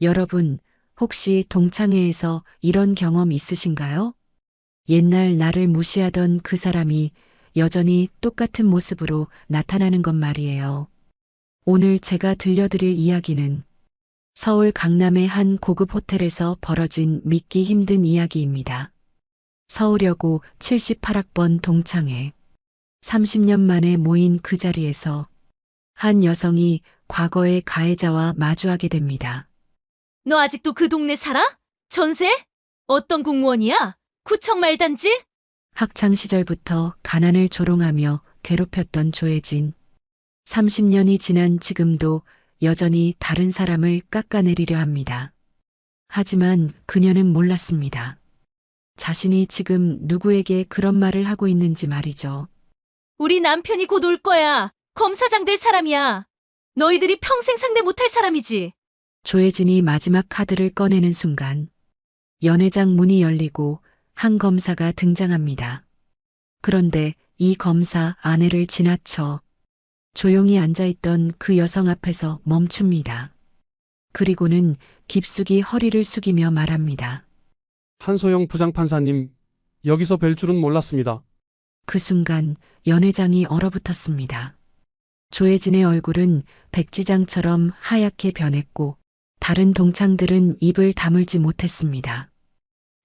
여러분, 혹시 동창회에서 이런 경험 있으신가요? 옛날 나를 무시하던 그 사람이 여전히 똑같은 모습으로 나타나는 것 말이에요. 오늘 제가 들려드릴 이야기는 서울 강남의 한 고급 호텔에서 벌어진 믿기 힘든 이야기입니다. 서울여고 78학번 동창회. 30년 만에 모인 그 자리에서 한 여성이 과거의 가해자와 마주하게 됩니다. 너 아직도 그 동네 살아? 전세? 어떤 공무원이야? 구청 말단지? 학창 시절부터 가난을 조롱하며 괴롭혔던 조혜진. 30년이 지난 지금도 여전히 다른 사람을 깎아내리려 합니다. 하지만 그녀는 몰랐습니다. 자신이 지금 누구에게 그런 말을 하고 있는지 말이죠. 우리 남편이 곧 올 거야. 검사장 될 사람이야. 너희들이 평생 상대 못할 사람이지. 조혜진이 마지막 카드를 꺼내는 순간 연회장 문이 열리고 한 검사가 등장합니다. 그런데 이 검사 아내를 지나쳐 조용히 앉아있던 그 여성 앞에서 멈춥니다. 그리고는 깊숙이 허리를 숙이며 말합니다. 한소영 부장판사님, 여기서 뵐 줄은 몰랐습니다. 그 순간 연회장이 얼어붙었습니다. 조혜진의 얼굴은 백지장처럼 하얗게 변했고 다른 동창들은 입을 다물지 못했습니다.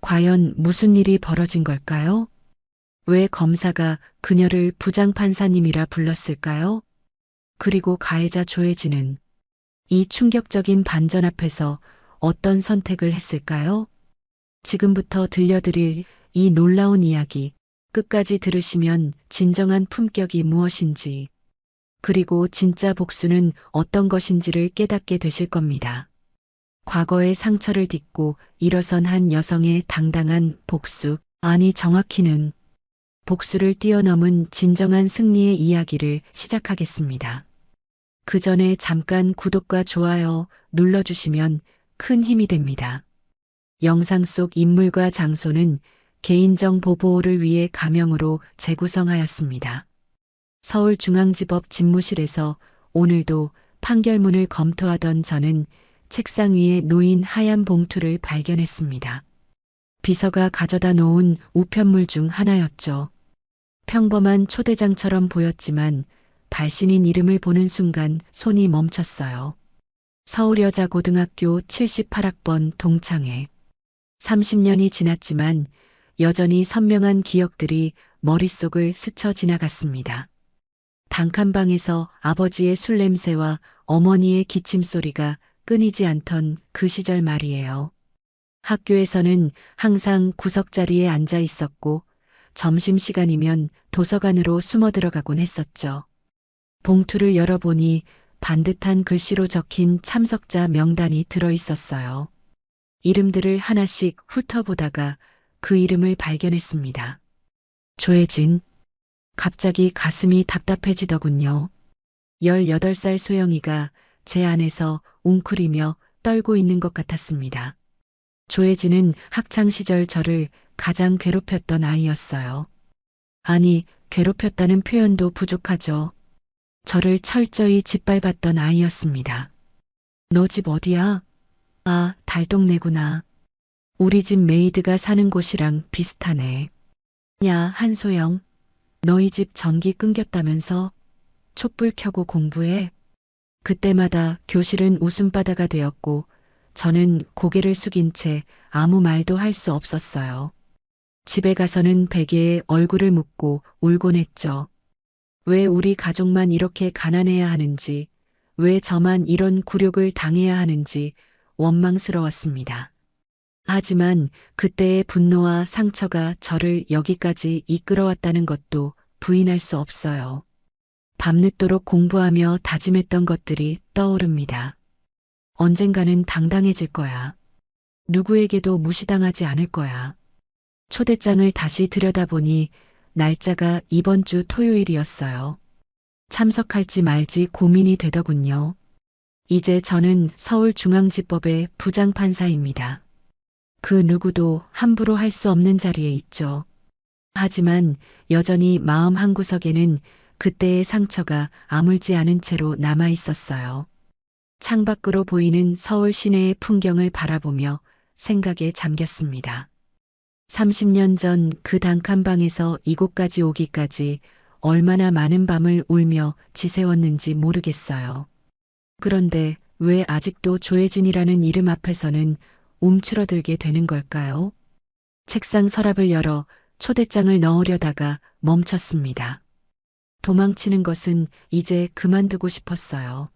과연 무슨 일이 벌어진 걸까요? 왜 검사가 그녀를 부장판사님이라 불렀을까요? 그리고 가해자 조혜진은 이 충격적인 반전 앞에서 어떤 선택을 했을까요? 지금부터 들려드릴 이 놀라운 이야기 끝까지 들으시면 진정한 품격이 무엇인지 그리고 진짜 복수는 어떤 것인지를 깨닫게 되실 겁니다. 과거의 상처를 딛고 일어선 한 여성의 당당한 복수, 아니 정확히는 복수를 뛰어넘은 진정한 승리의 이야기를 시작하겠습니다. 그 전에 잠깐 구독과 좋아요 눌러주시면 큰 힘이 됩니다. 영상 속 인물과 장소는 개인정보 보호를 위해 가명으로 재구성하였습니다. 서울중앙지법 집무실에서 오늘도 판결문을 검토하던 저는 책상 위에 놓인 하얀 봉투를 발견했습니다. 비서가 가져다 놓은 우편물 중 하나였죠. 평범한 초대장처럼 보였지만 발신인 이름을 보는 순간 손이 멈췄어요. 서울여자고등학교 78학번 동창회. 30년이 지났지만 여전히 선명한 기억들이 머릿속을 스쳐 지나갔습니다. 단칸방에서 아버지의 술 냄새와 어머니의 기침 소리가 끊이지 않던 그 시절 말이에요. 학교에서는 항상 구석자리에 앉아 있었고 점심시간이면 도서관으로 숨어 들어가곤 했었죠. 봉투를 열어보니 반듯한 글씨로 적힌 참석자 명단이 들어 있었어요. 이름들을 하나씩 훑어보다가 그 이름을 발견했습니다. 조혜진. 갑자기 가슴이 답답해지더군요. 18살 소영이가 제 안에서 웅크리며 떨고 있는 것 같았습니다. 조혜진은 학창시절 저를 가장 괴롭혔던 아이였어요. 아니, 괴롭혔다는 표현도 부족하죠. 저를 철저히 짓밟았던 아이였습니다. 너 집 어디야? 아, 달동네구나. 우리 집 메이드가 사는 곳이랑 비슷하네. 야, 한소영. 너희 집 전기 끊겼다면서? 촛불 켜고 공부해? 그때마다 교실은 웃음바다가 되었고 저는 고개를 숙인 채 아무 말도 할 수 없었어요. 집에 가서는 베개에 얼굴을 묻고 울곤 했죠. 왜 우리 가족만 이렇게 가난해야 하는지, 왜 저만 이런 굴욕을 당해야 하는지 원망스러웠습니다. 하지만 그때의 분노와 상처가 저를 여기까지 이끌어왔다는 것도 부인할 수 없어요. 밤늦도록 공부하며 다짐했던 것들이 떠오릅니다. 언젠가는 당당해질 거야. 누구에게도 무시당하지 않을 거야. 초대장을 다시 들여다보니 날짜가 이번 주 토요일이었어요. 참석할지 말지 고민이 되더군요. 이제 저는 서울중앙지법의 부장판사입니다. 그 누구도 함부로 할 수 없는 자리에 있죠. 하지만 여전히 마음 한구석에는 그때의 상처가 아물지 않은 채로 남아 있었어요. 창밖으로 보이는 서울 시내의 풍경을 바라보며 생각에 잠겼습니다. 30년 전 그 단칸방에서 이곳까지 오기까지 얼마나 많은 밤을 울며 지새웠는지 모르겠어요. 그런데 왜 아직도 조혜진이라는 이름 앞에서는 움츠러들게 되는 걸까요? 책상 서랍을 열어 초대장을 넣으려다가 멈췄습니다. 도망치는 것은 이제 그만두고 싶었어요.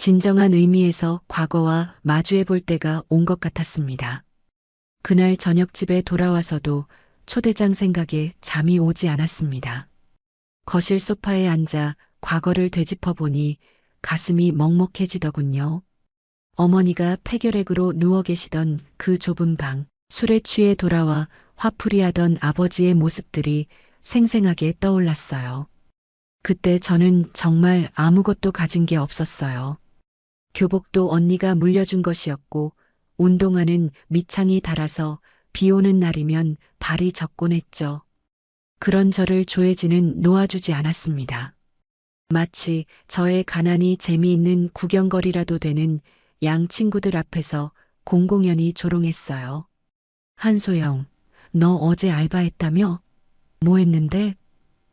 진정한 의미에서 과거와 마주해 볼 때가 온 것 같았습니다. 그날 저녁 집에 돌아와서도 초대장 생각에 잠이 오지 않았습니다. 거실 소파에 앉아 과거를 되짚어 보니 가슴이 먹먹해지더군요. 어머니가 폐결핵으로 누워 계시던 그 좁은 방, 술에 취해 돌아와 화풀이하던 아버지의 모습들이 생생하게 떠올랐어요. 그때 저는 정말 아무것도 가진 게 없었어요. 교복도 언니가 물려준 것이었고 운동화는 밑창이 닳아서 비 오는 날이면 발이 젖곤 했죠. 그런 저를 조혜진은 놓아주지 않았습니다. 마치 저의 가난이 재미있는 구경거리라도 되는 양 친구들 앞에서 공공연히 조롱했어요. 한소영, 너 어제 알바했다며? 뭐 했는데?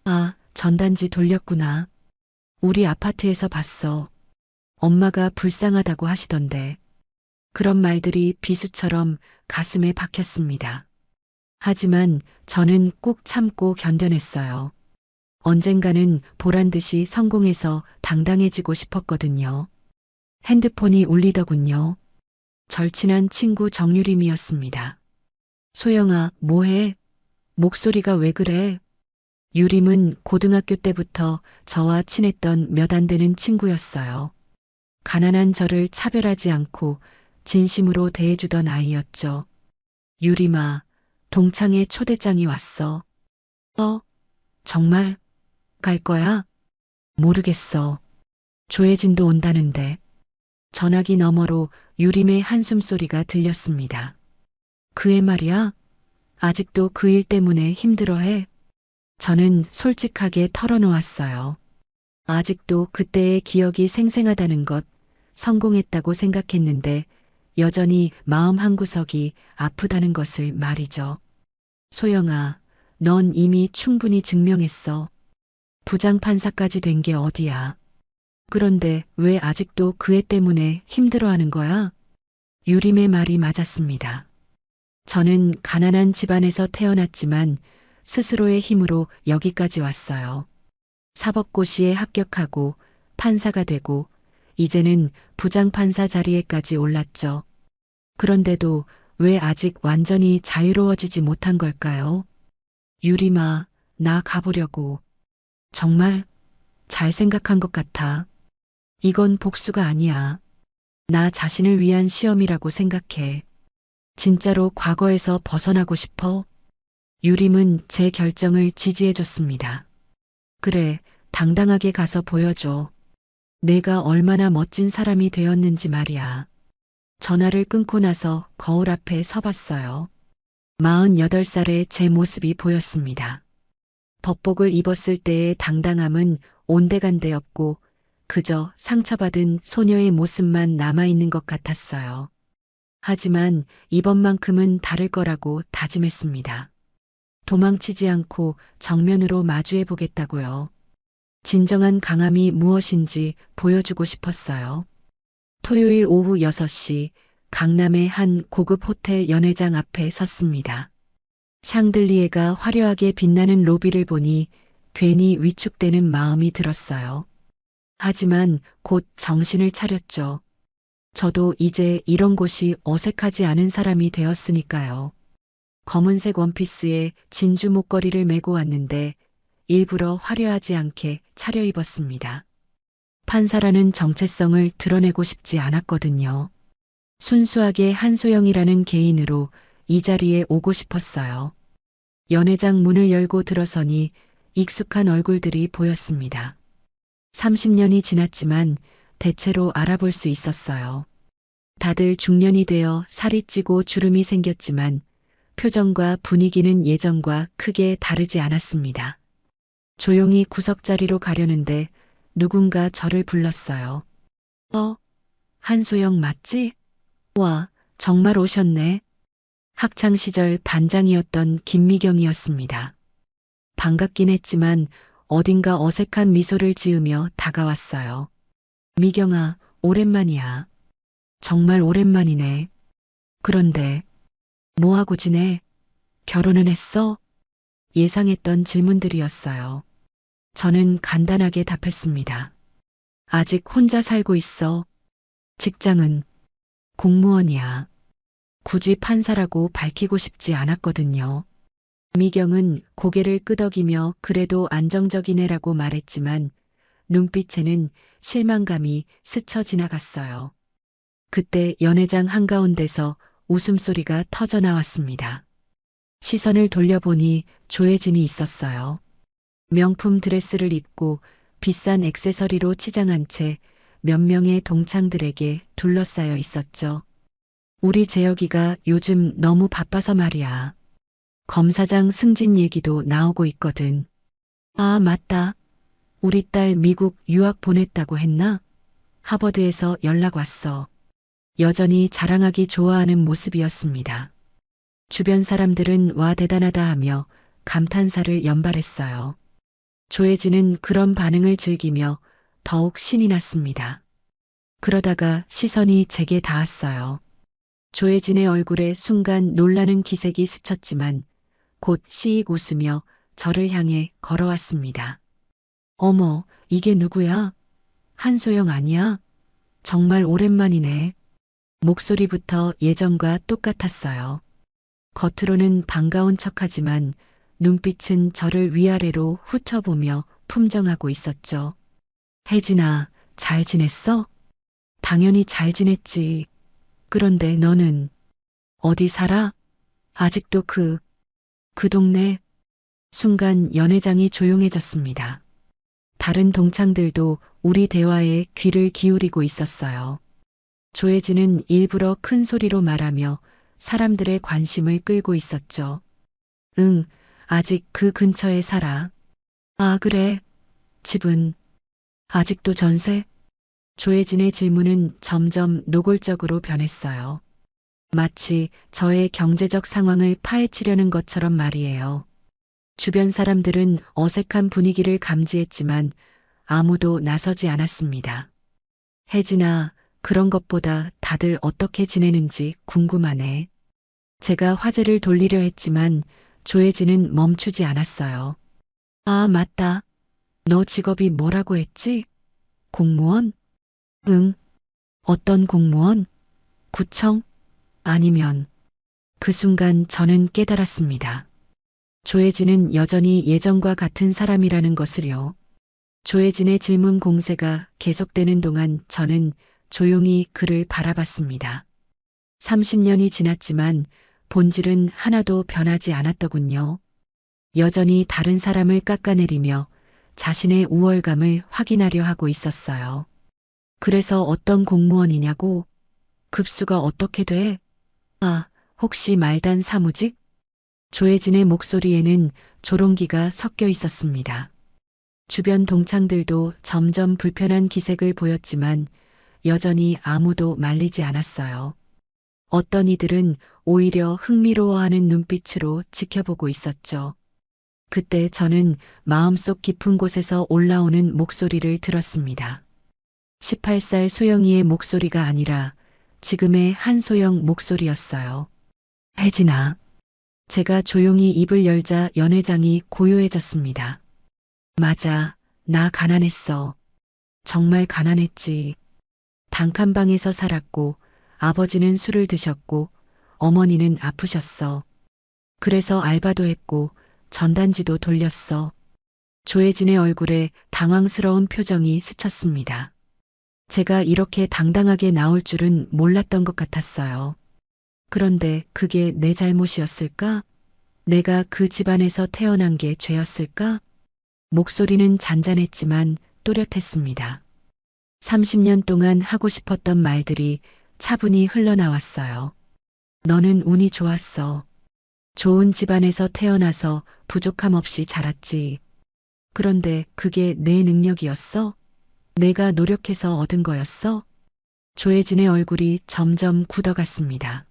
아, 전단지 돌렸구나. 우리 아파트에서 봤어. 엄마가 불쌍하다고 하시던데. 그런 말들이 비수처럼 가슴에 박혔습니다. 하지만 저는 꾹 참고 견뎌냈어요. 언젠가는 보란 듯이 성공해서 당당해지고 싶었거든요. 핸드폰이 울리더군요. 절친한 친구 정유림이었습니다. 소영아, 뭐해? 목소리가 왜 그래? 유림은 고등학교 때부터 저와 친했던 몇 안 되는 친구였어요. 가난한 저를 차별하지 않고 진심으로 대해주던 아이였죠. 유림아, 동창회 초대장이 왔어. 정말? 갈 거야? 모르겠어. 조혜진도 온다는데. 전화기 너머로 유림의 한숨소리가 들렸습니다. 그애 말이야? 아직도 그 일 때문에 힘들어해? 저는 솔직하게 털어놓았어요. 아직도 그때의 기억이 생생하다는 것, 성공했다고 생각했는데 여전히 마음 한구석이 아프다는 것을 말이죠. 소영아, 넌 이미 충분히 증명했어. 부장판사까지 된 게 어디야. 그런데 왜 아직도 그 애 때문에 힘들어하는 거야? 유림의 말이 맞았습니다. 저는 가난한 집안에서 태어났지만 스스로의 힘으로 여기까지 왔어요. 사법고시에 합격하고 판사가 되고 이제는 부장판사 자리에까지 올랐죠. 그런데도 왜 아직 완전히 자유로워지지 못한 걸까요? 유림아, 나 가보려고. 정말 잘 생각한 것 같아. 이건 복수가 아니야. 나 자신을 위한 시험이라고 생각해. 진짜로 과거에서 벗어나고 싶어? 유림은 제 결정을 지지해줬습니다. 그래, 당당하게 가서 보여줘. 내가 얼마나 멋진 사람이 되었는지 말이야. 전화를 끊고 나서 거울 앞에 서봤어요. 48살의 제 모습이 보였습니다. 법복을 입었을 때의 당당함은 온데간데 없고 그저 상처받은 소녀의 모습만 남아있는 것 같았어요. 하지만 이번만큼은 다를 거라고 다짐했습니다. 도망치지 않고 정면으로 마주해 보겠다고요. 진정한 강함이 무엇인지 보여주고 싶었어요. 토요일 오후 6시 강남의 한 고급 호텔 연회장 앞에 섰습니다. 샹들리에가 화려하게 빛나는 로비를 보니 괜히 위축되는 마음이 들었어요. 하지만 곧 정신을 차렸죠. 저도 이제 이런 곳이 어색하지 않은 사람이 되었으니까요. 검은색 원피스에 진주 목걸이를 메고 왔는데 일부러 화려하지 않게 차려입었습니다. 판사라는 정체성을 드러내고 싶지 않았거든요. 순수하게 한소영이라는 개인으로 이 자리에 오고 싶었어요. 연회장 문을 열고 들어서니 익숙한 얼굴들이 보였습니다. 30년이 지났지만 대체로 알아볼 수 있었어요. 다들 중년이 되어 살이 찌고 주름이 생겼지만 표정과 분위기는 예전과 크게 다르지 않았습니다. 조용히 구석자리로 가려는데 누군가 저를 불렀어요. 한소영 맞지? 와, 정말 오셨네. 학창시절 반장이었던 김미경이었습니다. 반갑긴 했지만 어딘가 어색한 미소를 지으며 다가왔어요. 미경아, 오랜만이야. 정말 오랜만이네. 그런데, 뭐하고 지내? 결혼은 했어? 예상했던 질문들이었어요. 저는 간단하게 답했습니다. 아직 혼자 살고 있어. 직장은 공무원이야. 굳이 판사라고 밝히고 싶지 않았거든요. 미경은 고개를 끄덕이며 그래도 안정적이네라고 말했지만 눈빛에는 실망감이 스쳐 지나갔어요. 그때 연회장 한가운데서 웃음소리가 터져 나왔습니다. 시선을 돌려보니 조혜진이 있었어요. 명품 드레스를 입고 비싼 액세서리로 치장한 채 몇 명의 동창들에게 둘러싸여 있었죠. 우리 재혁이가 요즘 너무 바빠서 말이야. 검사장 승진 얘기도 나오고 있거든. 아, 맞다. 우리 딸 미국 유학 보냈다고 했나? 하버드에서 연락 왔어. 여전히 자랑하기 좋아하는 모습이었습니다. 주변 사람들은 와 대단하다 하며 감탄사를 연발했어요. 조혜진은 그런 반응을 즐기며 더욱 신이 났습니다. 그러다가 시선이 제게 닿았어요. 조혜진의 얼굴에 순간 놀라는 기색이 스쳤지만 곧 시익 웃으며 저를 향해 걸어왔습니다. 어머, 이게 누구야? 한소영 아니야? 정말 오랜만이네. 목소리부터 예전과 똑같았어요. 겉으로는 반가운 척하지만 눈빛은 저를 위아래로 훑어보며 품정하고 있었죠. 혜진아, 잘 지냈어? 당연히 잘 지냈지. 그런데 너는 어디 살아? 아직도 그 동네? 순간 연회장이 조용해졌습니다. 다른 동창들도 우리 대화에 귀를 기울이고 있었어요. 조혜진은 일부러 큰 소리로 말하며 사람들의 관심을 끌고 있었죠. 응, 아직 그 근처에 살아. 아, 그래. 집은 아직도 전세? 조혜진의 질문은 점점 노골적으로 변했어요. 마치 저의 경제적 상황을 파헤치려는 것처럼 말이에요. 주변 사람들은 어색한 분위기를 감지했지만 아무도 나서지 않았습니다. 혜진아, 그런 것보다 다들 어떻게 지내는지 궁금하네. 제가 화제를 돌리려 했지만 조혜진은 멈추지 않았어요. 아, 맞다. 너 직업이 뭐라고 했지? 공무원? 응. 어떤 공무원? 구청? 아니면 그 순간 저는 깨달았습니다. 조혜진은 여전히 예전과 같은 사람이라는 것을요. 조혜진의 질문 공세가 계속되는 동안 저는 조용히 그를 바라봤습니다. 30년이 지났지만 본질은 하나도 변하지 않았더군요. 여전히 다른 사람을 깎아내리며 자신의 우월감을 확인하려 하고 있었어요. 그래서 어떤 공무원이냐고? 급수가 어떻게 돼? 아, 혹시 말단 사무직? 조혜진의 목소리에는 조롱기가 섞여 있었습니다. 주변 동창들도 점점 불편한 기색을 보였지만 여전히 아무도 말리지 않았어요. 어떤 이들은 오히려 흥미로워하는 눈빛으로 지켜보고 있었죠. 그때 저는 마음속 깊은 곳에서 올라오는 목소리를 들었습니다. 18살 소영이의 목소리가 아니라 지금의 한소영 목소리였어요. 혜진아. 제가 조용히 입을 열자 연회장이 고요해졌습니다. 맞아, 나 가난했어. 정말 가난했지. 단칸방에서 살았고 아버지는 술을 드셨고 어머니는 아프셨어. 그래서 알바도 했고 전단지도 돌렸어. 조혜진의 얼굴에 당황스러운 표정이 스쳤습니다. 제가 이렇게 당당하게 나올 줄은 몰랐던 것 같았어요. 그런데 그게 내 잘못이었을까? 내가 그 집안에서 태어난 게 죄였을까? 목소리는 잔잔했지만 또렷했습니다. 30년 동안 하고 싶었던 말들이 차분히 흘러나왔어요. 너는 운이 좋았어. 좋은 집안에서 태어나서 부족함 없이 자랐지. 그런데 그게 내 능력이었어? 내가 노력해서 얻은 거였어? 조혜진의 얼굴이 점점 굳어갔습니다.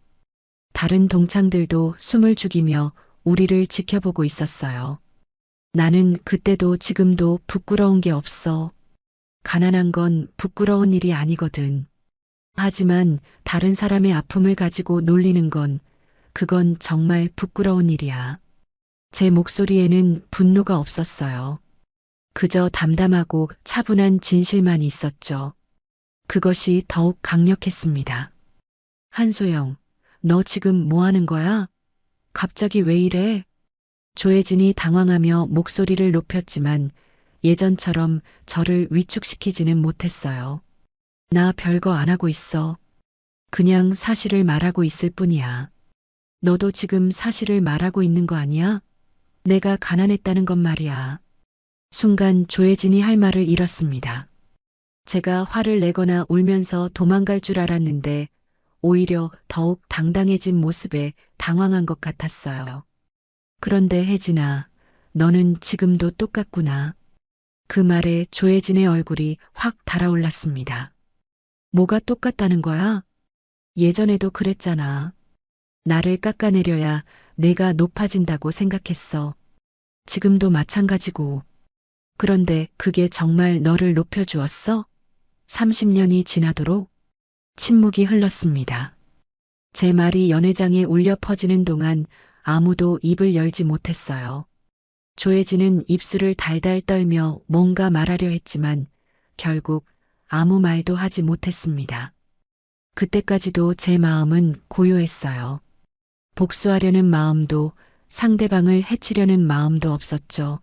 다른 동창들도 숨을 죽이며 우리를 지켜보고 있었어요. 나는 그때도 지금도 부끄러운 게 없어. 가난한 건 부끄러운 일이 아니거든. 하지만 다른 사람의 아픔을 가지고 놀리는 건 그건 정말 부끄러운 일이야. 제 목소리에는 분노가 없었어요. 그저 담담하고 차분한 진실만 있었죠. 그것이 더욱 강력했습니다. 한소영, 너 지금 뭐 하는 거야? 갑자기 왜 이래? 조혜진이 당황하며 목소리를 높였지만 예전처럼 저를 위축시키지는 못했어요. 나 별거 안 하고 있어. 그냥 사실을 말하고 있을 뿐이야. 너도 지금 사실을 말하고 있는 거 아니야? 내가 가난했다는 건 말이야. 순간 조혜진이 할 말을 잃었습니다. 제가 화를 내거나 울면서 도망갈 줄 알았는데 오히려 더욱 당당해진 모습에 당황한 것 같았어요. 그런데 혜진아, 너는 지금도 똑같구나. 그 말에 조혜진의 얼굴이 확 달아올랐습니다. 뭐가 똑같다는 거야? 예전에도 그랬잖아. 나를 깎아내려야 내가 높아진다고 생각했어. 지금도 마찬가지고. 그런데 그게 정말 너를 높여주었어? 30년이 지나도록? 침묵이 흘렀습니다. 제 말이 연회장에 울려 퍼지는 동안 아무도 입을 열지 못했어요. 조혜진은 입술을 달달 떨며 뭔가 말하려 했지만 결국 아무 말도 하지 못했습니다. 그때까지도 제 마음은 고요했어요. 복수하려는 마음도 상대방을 해치려는 마음도 없었죠.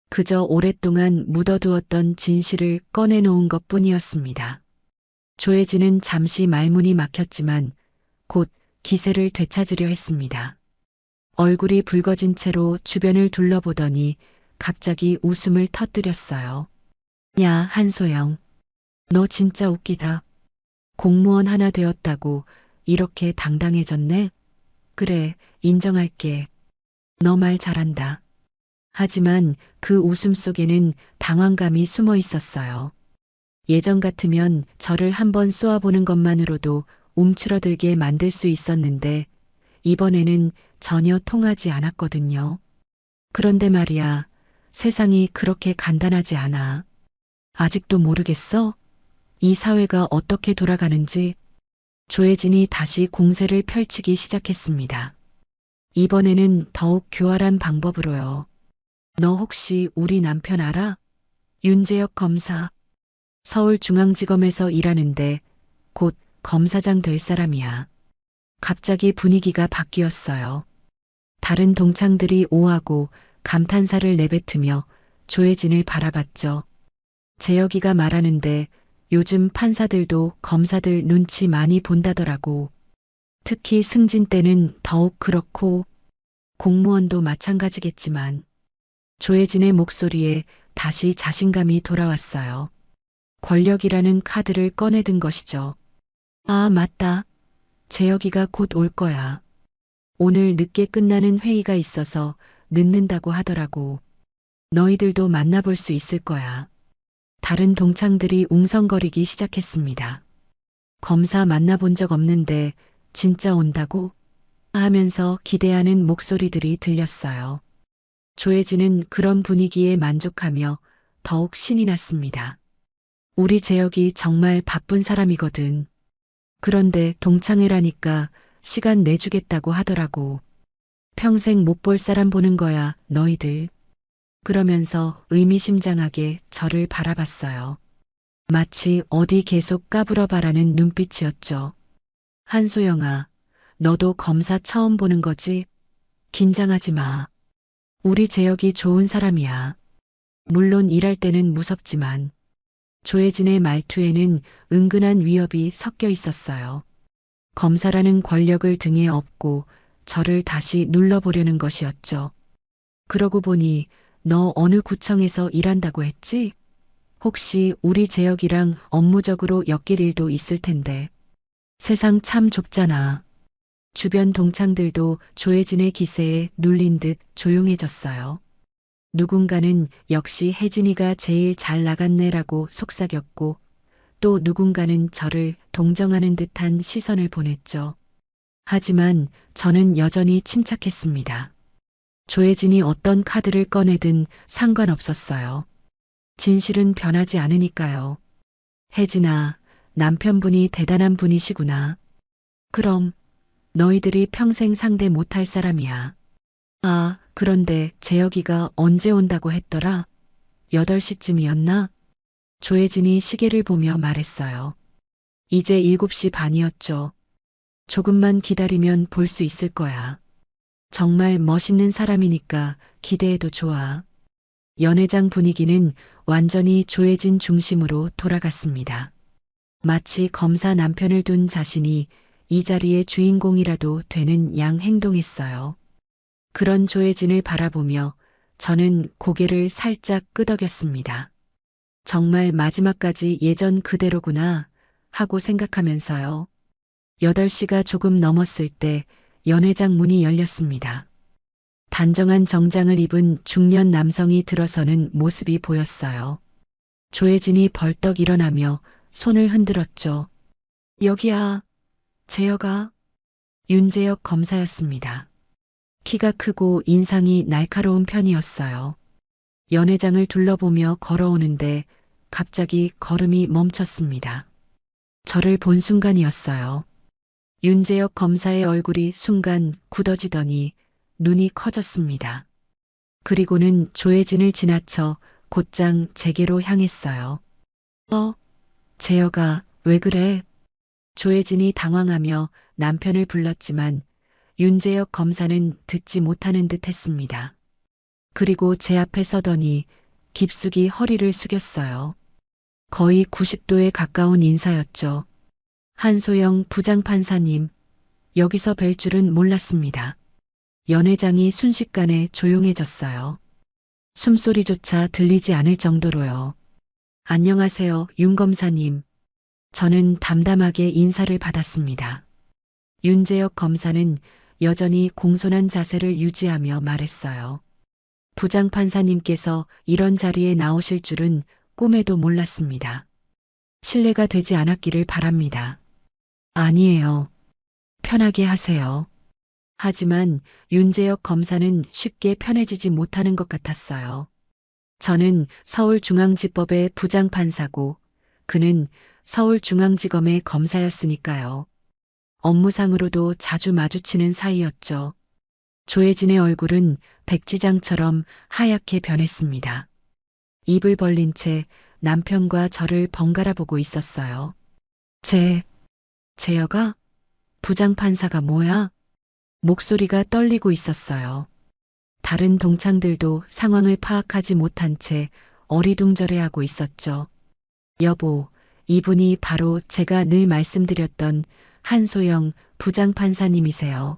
그저 오랫동안 묻어두었던 진실을 꺼내놓은 것 뿐이었습니다. 조혜진은 잠시 말문이 막혔지만 곧 기세를 되찾으려 했습니다. 얼굴이 붉어진 채로 주변을 둘러보더니 갑자기 웃음을 터뜨렸어요. 야, 한소영. 너 진짜 웃기다. 공무원 하나 되었다고 이렇게 당당해졌네? 그래, 인정할게. 너 말 잘한다. 하지만 그 웃음 속에는 당황감이 숨어 있었어요. 예전 같으면 저를 한번 쏘아보는 것만으로도 움츠러들게 만들 수 있었는데 이번에는 전혀 통하지 않았거든요. 그런데 말이야, 세상이 그렇게 간단하지 않아. 아직도 모르겠어? 이 사회가 어떻게 돌아가는지. 조혜진이 다시 공세를 펼치기 시작했습니다. 이번에는 더욱 교활한 방법으로요. 너 혹시 우리 남편 알아? 윤재혁 검사. 서울중앙지검에서 일하는데 곧 검사장 될 사람이야. 갑자기 분위기가 바뀌었어요. 다른 동창들이 오하고 감탄사를 내뱉으며 조혜진을 바라봤죠. 재혁이가 말하는데 요즘 판사들도 검사들 눈치 많이 본다더라고. 특히 승진 때는 더욱 그렇고 공무원도 마찬가지겠지만 조혜진의 목소리에 다시 자신감이 돌아왔어요. 권력이라는 카드를 꺼내든 것이죠. 아, 맞다. 재혁이가 곧 올 거야. 오늘 늦게 끝나는 회의가 있어서 늦는다고 하더라고. 너희들도 만나볼 수 있을 거야. 다른 동창들이 웅성거리기 시작했습니다. 검사 만나본 적 없는데 진짜 온다고? 하면서 기대하는 목소리들이 들렸어요. 조혜진은 그런 분위기에 만족하며 더욱 신이 났습니다. 우리 재혁이 정말 바쁜 사람이거든. 그런데 동창회라니까 시간 내주겠다고 하더라고. 평생 못 볼 사람 보는 거야, 너희들. 그러면서 의미심장하게 저를 바라봤어요. 마치 어디 계속 까불어 봐라는 눈빛이었죠. 한소영아, 너도 검사 처음 보는 거지? 긴장하지 마. 우리 재혁이 좋은 사람이야. 물론 일할 때는 무섭지만. 조혜진의 말투에는 은근한 위협이 섞여 있었어요. 검사라는 권력을 등에 업고 저를 다시 눌러보려는 것이었죠. 그러고 보니 너 어느 구청에서 일한다고 했지? 혹시 우리 재혁이랑 업무적으로 엮일 일도 있을 텐데. 세상 참 좁잖아. 주변 동창들도 조혜진의 기세에 눌린 듯 조용해졌어요. 누군가는 역시 혜진이가 제일 잘 나갔네라고 속삭였고 또 누군가는 저를 동정하는 듯한 시선을 보냈죠. 하지만 저는 여전히 침착했습니다. 조혜진이 어떤 카드를 꺼내든 상관없었어요. 진실은 변하지 않으니까요. 혜진아, 남편분이 대단한 분이시구나. 그럼 너희들이 평생 상대 못할 사람이야. 아, 그런데 재혁이가 언제 온다고 했더라? 8시쯤이었나? 조혜진이 시계를 보며 말했어요. 이제 7시 반이었죠. 조금만 기다리면 볼 수 있을 거야. 정말 멋있는 사람이니까 기대해도 좋아. 연회장 분위기는 완전히 조혜진 중심으로 돌아갔습니다. 마치 검사 남편을 둔 자신이 이 자리의 주인공이라도 되는 양 행동했어요. 그런 조혜진을 바라보며 저는 고개를 살짝 끄덕였습니다. 정말 마지막까지 예전 그대로구나 하고 생각하면서요. 8시가 조금 넘었을 때 연회장 문이 열렸습니다. 단정한 정장을 입은 중년 남성이 들어서는 모습이 보였어요. 조혜진이 벌떡 일어나며 손을 흔들었죠. 여기야, 재혁아. 윤재혁 검사였습니다. 키가 크고 인상이 날카로운 편이었어요. 연회장을 둘러보며 걸어오는데 갑자기 걸음이 멈췄습니다. 저를 본 순간이었어요. 윤재혁 검사의 얼굴이 순간 굳어지더니 눈이 커졌습니다. 그리고는 조혜진을 지나쳐 곧장 제게로 향했어요. 재혁아, 왜 그래? 조혜진이 당황하며 남편을 불렀지만 윤재혁 검사는 듣지 못하는 듯 했습니다. 그리고 제 앞에 서더니 깊숙이 허리를 숙였어요. 거의 90도에 가까운 인사였죠. 한소영 부장판사님, 여기서 뵐 줄은 몰랐습니다. 연회장이 순식간에 조용해졌어요. 숨소리조차 들리지 않을 정도로요. 안녕하세요, 윤 검사님. 저는 담담하게 인사를 받았습니다. 윤재혁 검사는 여전히 공손한 자세를 유지하며 말했어요. 부장판사님께서 이런 자리에 나오실 줄은 꿈에도 몰랐습니다. 실례가 되지 않았기를 바랍니다. 아니에요. 편하게 하세요. 하지만 윤재혁 검사는 쉽게 편해지지 못하는 것 같았어요. 저는 서울중앙지법의 부장판사고 그는 서울중앙지검의 검사였으니까요. 업무상으로도 자주 마주치는 사이였죠. 조혜진의 얼굴은 백지장처럼 하얗게 변했습니다. 입을 벌린 채 남편과 저를 번갈아 보고 있었어요. 재혁아? 부장판사가 뭐야? 목소리가 떨리고 있었어요. 다른 동창들도 상황을 파악하지 못한 채 어리둥절해하고 있었죠. 여보, 이분이 바로 제가 늘 말씀드렸던 한소영 부장판사님이세요.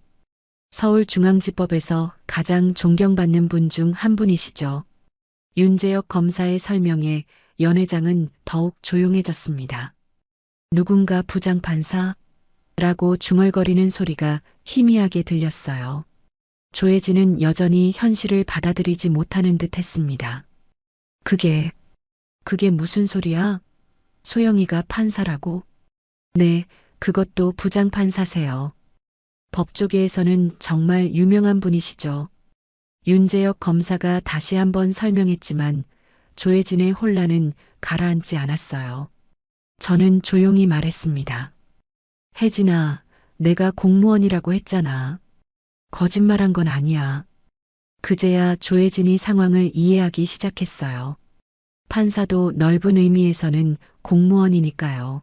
서울중앙지법에서 가장 존경받는 분 중 한 분이시죠. 윤재혁 검사의 설명에 연회장은 더욱 조용해졌습니다. 누군가 부장판사? 라고 중얼거리는 소리가 희미하게 들렸어요. 조혜진은 여전히 현실을 받아들이지 못하는 듯 했습니다. 그게 무슨 소리야? 소영이가 판사라고? 네, 그것도 부장판사세요. 법조계에서는 정말 유명한 분이시죠. 윤재혁 검사가 다시 한번 설명했지만 조혜진의 혼란은 가라앉지 않았어요. 저는 조용히 말했습니다. 혜진아, 내가 공무원이라고 했잖아. 거짓말한 건 아니야. 그제야 조혜진이 상황을 이해하기 시작했어요. 판사도 넓은 의미에서는 공무원이니까요.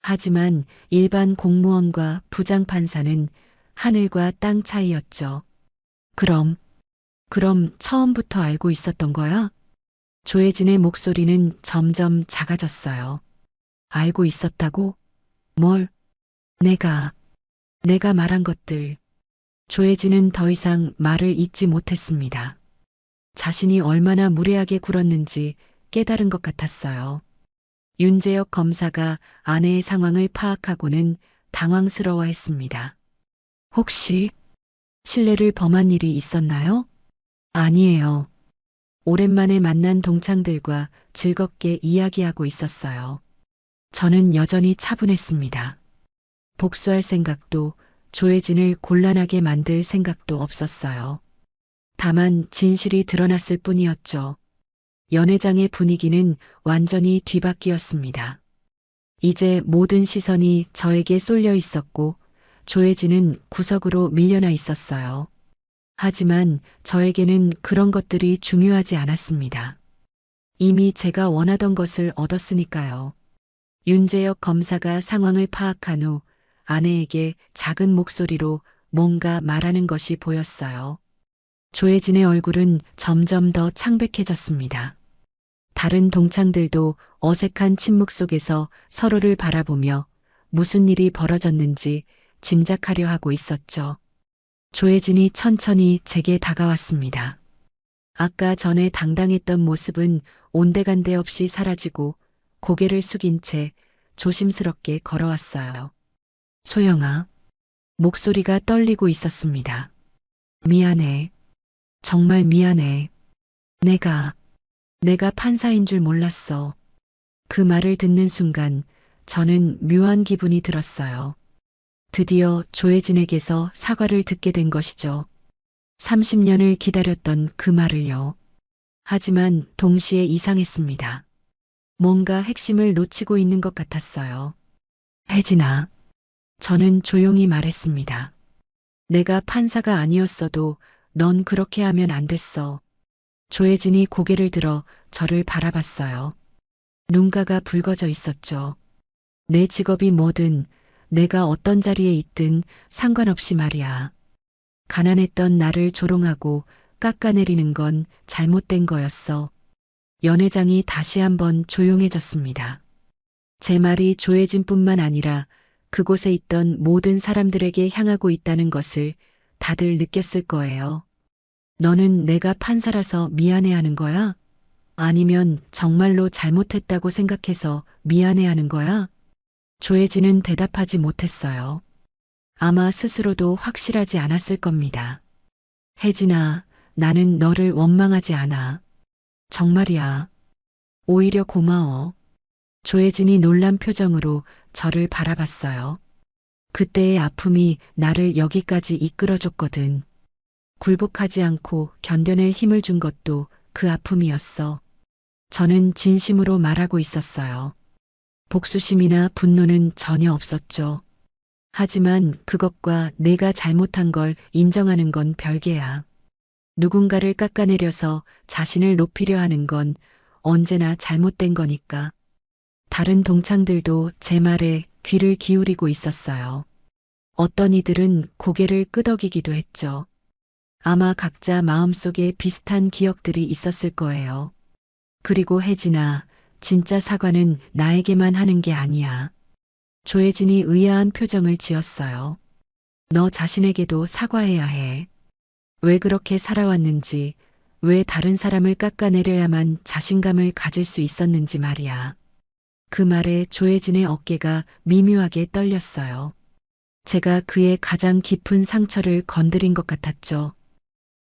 하지만 일반 공무원과 부장판사는 하늘과 땅 차이였죠. 그럼 처음부터 알고 있었던 거야? 조혜진의 목소리는 점점 작아졌어요. 알고 있었다고? 뭘? 내가 말한 것들. 조혜진은 더 이상 말을 잇지 못했습니다. 자신이 얼마나 무례하게 굴었는지 깨달은 것 같았어요. 윤재혁 검사가 아내의 상황을 파악하고는 당황스러워했습니다. 혹시 신뢰를 범한 일이 있었나요? 아니에요. 오랜만에 만난 동창들과 즐겁게 이야기하고 있었어요. 저는 여전히 차분했습니다. 복수할 생각도 조혜진을 곤란하게 만들 생각도 없었어요. 다만 진실이 드러났을 뿐이었죠. 연회장의 분위기는 완전히 뒤바뀌었습니다. 이제 모든 시선이 저에게 쏠려 있었고 조혜진은 구석으로 밀려나 있었어요. 하지만 저에게는 그런 것들이 중요하지 않았습니다. 이미 제가 원하던 것을 얻었으니까요. 윤재혁 검사가 상황을 파악한 후 아내에게 작은 목소리로 뭔가 말하는 것이 보였어요. 조혜진의 얼굴은 점점 더 창백해졌습니다. 다른 동창들도 어색한 침묵 속에서 서로를 바라보며 무슨 일이 벌어졌는지 짐작하려 하고 있었죠. 조혜진이 천천히 제게 다가왔습니다. 아까 전에 당당했던 모습은 온데간데 없이 사라지고 고개를 숙인 채 조심스럽게 걸어왔어요. 소영아, 목소리가 떨리고 있었습니다. 미안해. 정말 미안해. 내가 판사인 줄 몰랐어. 그 말을 듣는 순간 저는 묘한 기분이 들었어요. 드디어 조혜진에게서 사과를 듣게 된 것이죠. 30년을 기다렸던 그 말을요. 하지만 동시에 이상했습니다. 뭔가 핵심을 놓치고 있는 것 같았어요. 혜진아, 저는 조용히 말했습니다. 내가 판사가 아니었어도 넌 그렇게 하면 안 됐어. 조혜진이 고개를 들어 저를 바라봤어요. 눈가가 붉어져 있었죠. 내 직업이 뭐든 내가 어떤 자리에 있든 상관없이 말이야. 가난했던 나를 조롱하고 깎아내리는 건 잘못된 거였어. 연회장이 다시 한번 조용해졌습니다. 제 말이 조혜진뿐만 아니라 그곳에 있던 모든 사람들에게 향하고 있다는 것을 다들 느꼈을 거예요. 너는 내가 판사라서 미안해하는 거야? 아니면 정말로 잘못했다고 생각해서 미안해하는 거야? 조혜진은 대답하지 못했어요. 아마 스스로도 확실하지 않았을 겁니다. 혜진아, 나는 너를 원망하지 않아. 정말이야. 오히려 고마워. 조혜진이 놀란 표정으로 저를 바라봤어요. 그때의 아픔이 나를 여기까지 이끌어줬거든. 굴복하지 않고 견뎌낼 힘을 준 것도 그 아픔이었어. 저는 진심으로 말하고 있었어요. 복수심이나 분노는 전혀 없었죠. 하지만 그것과 내가 잘못한 걸 인정하는 건 별개야. 누군가를 깎아내려서 자신을 높이려 하는 건 언제나 잘못된 거니까. 다른 동창들도 제 말에 귀를 기울이고 있었어요. 어떤 이들은 고개를 끄덕이기도 했죠. 아마 각자 마음속에 비슷한 기억들이 있었을 거예요. 그리고 혜진아, 진짜 사과는 나에게만 하는 게 아니야. 조혜진이 의아한 표정을 지었어요. 너 자신에게도 사과해야 해. 왜 그렇게 살아왔는지, 왜 다른 사람을 깎아내려야만 자신감을 가질 수 있었는지 말이야. 그 말에 조혜진의 어깨가 미묘하게 떨렸어요. 제가 그의 가장 깊은 상처를 건드린 것 같았죠.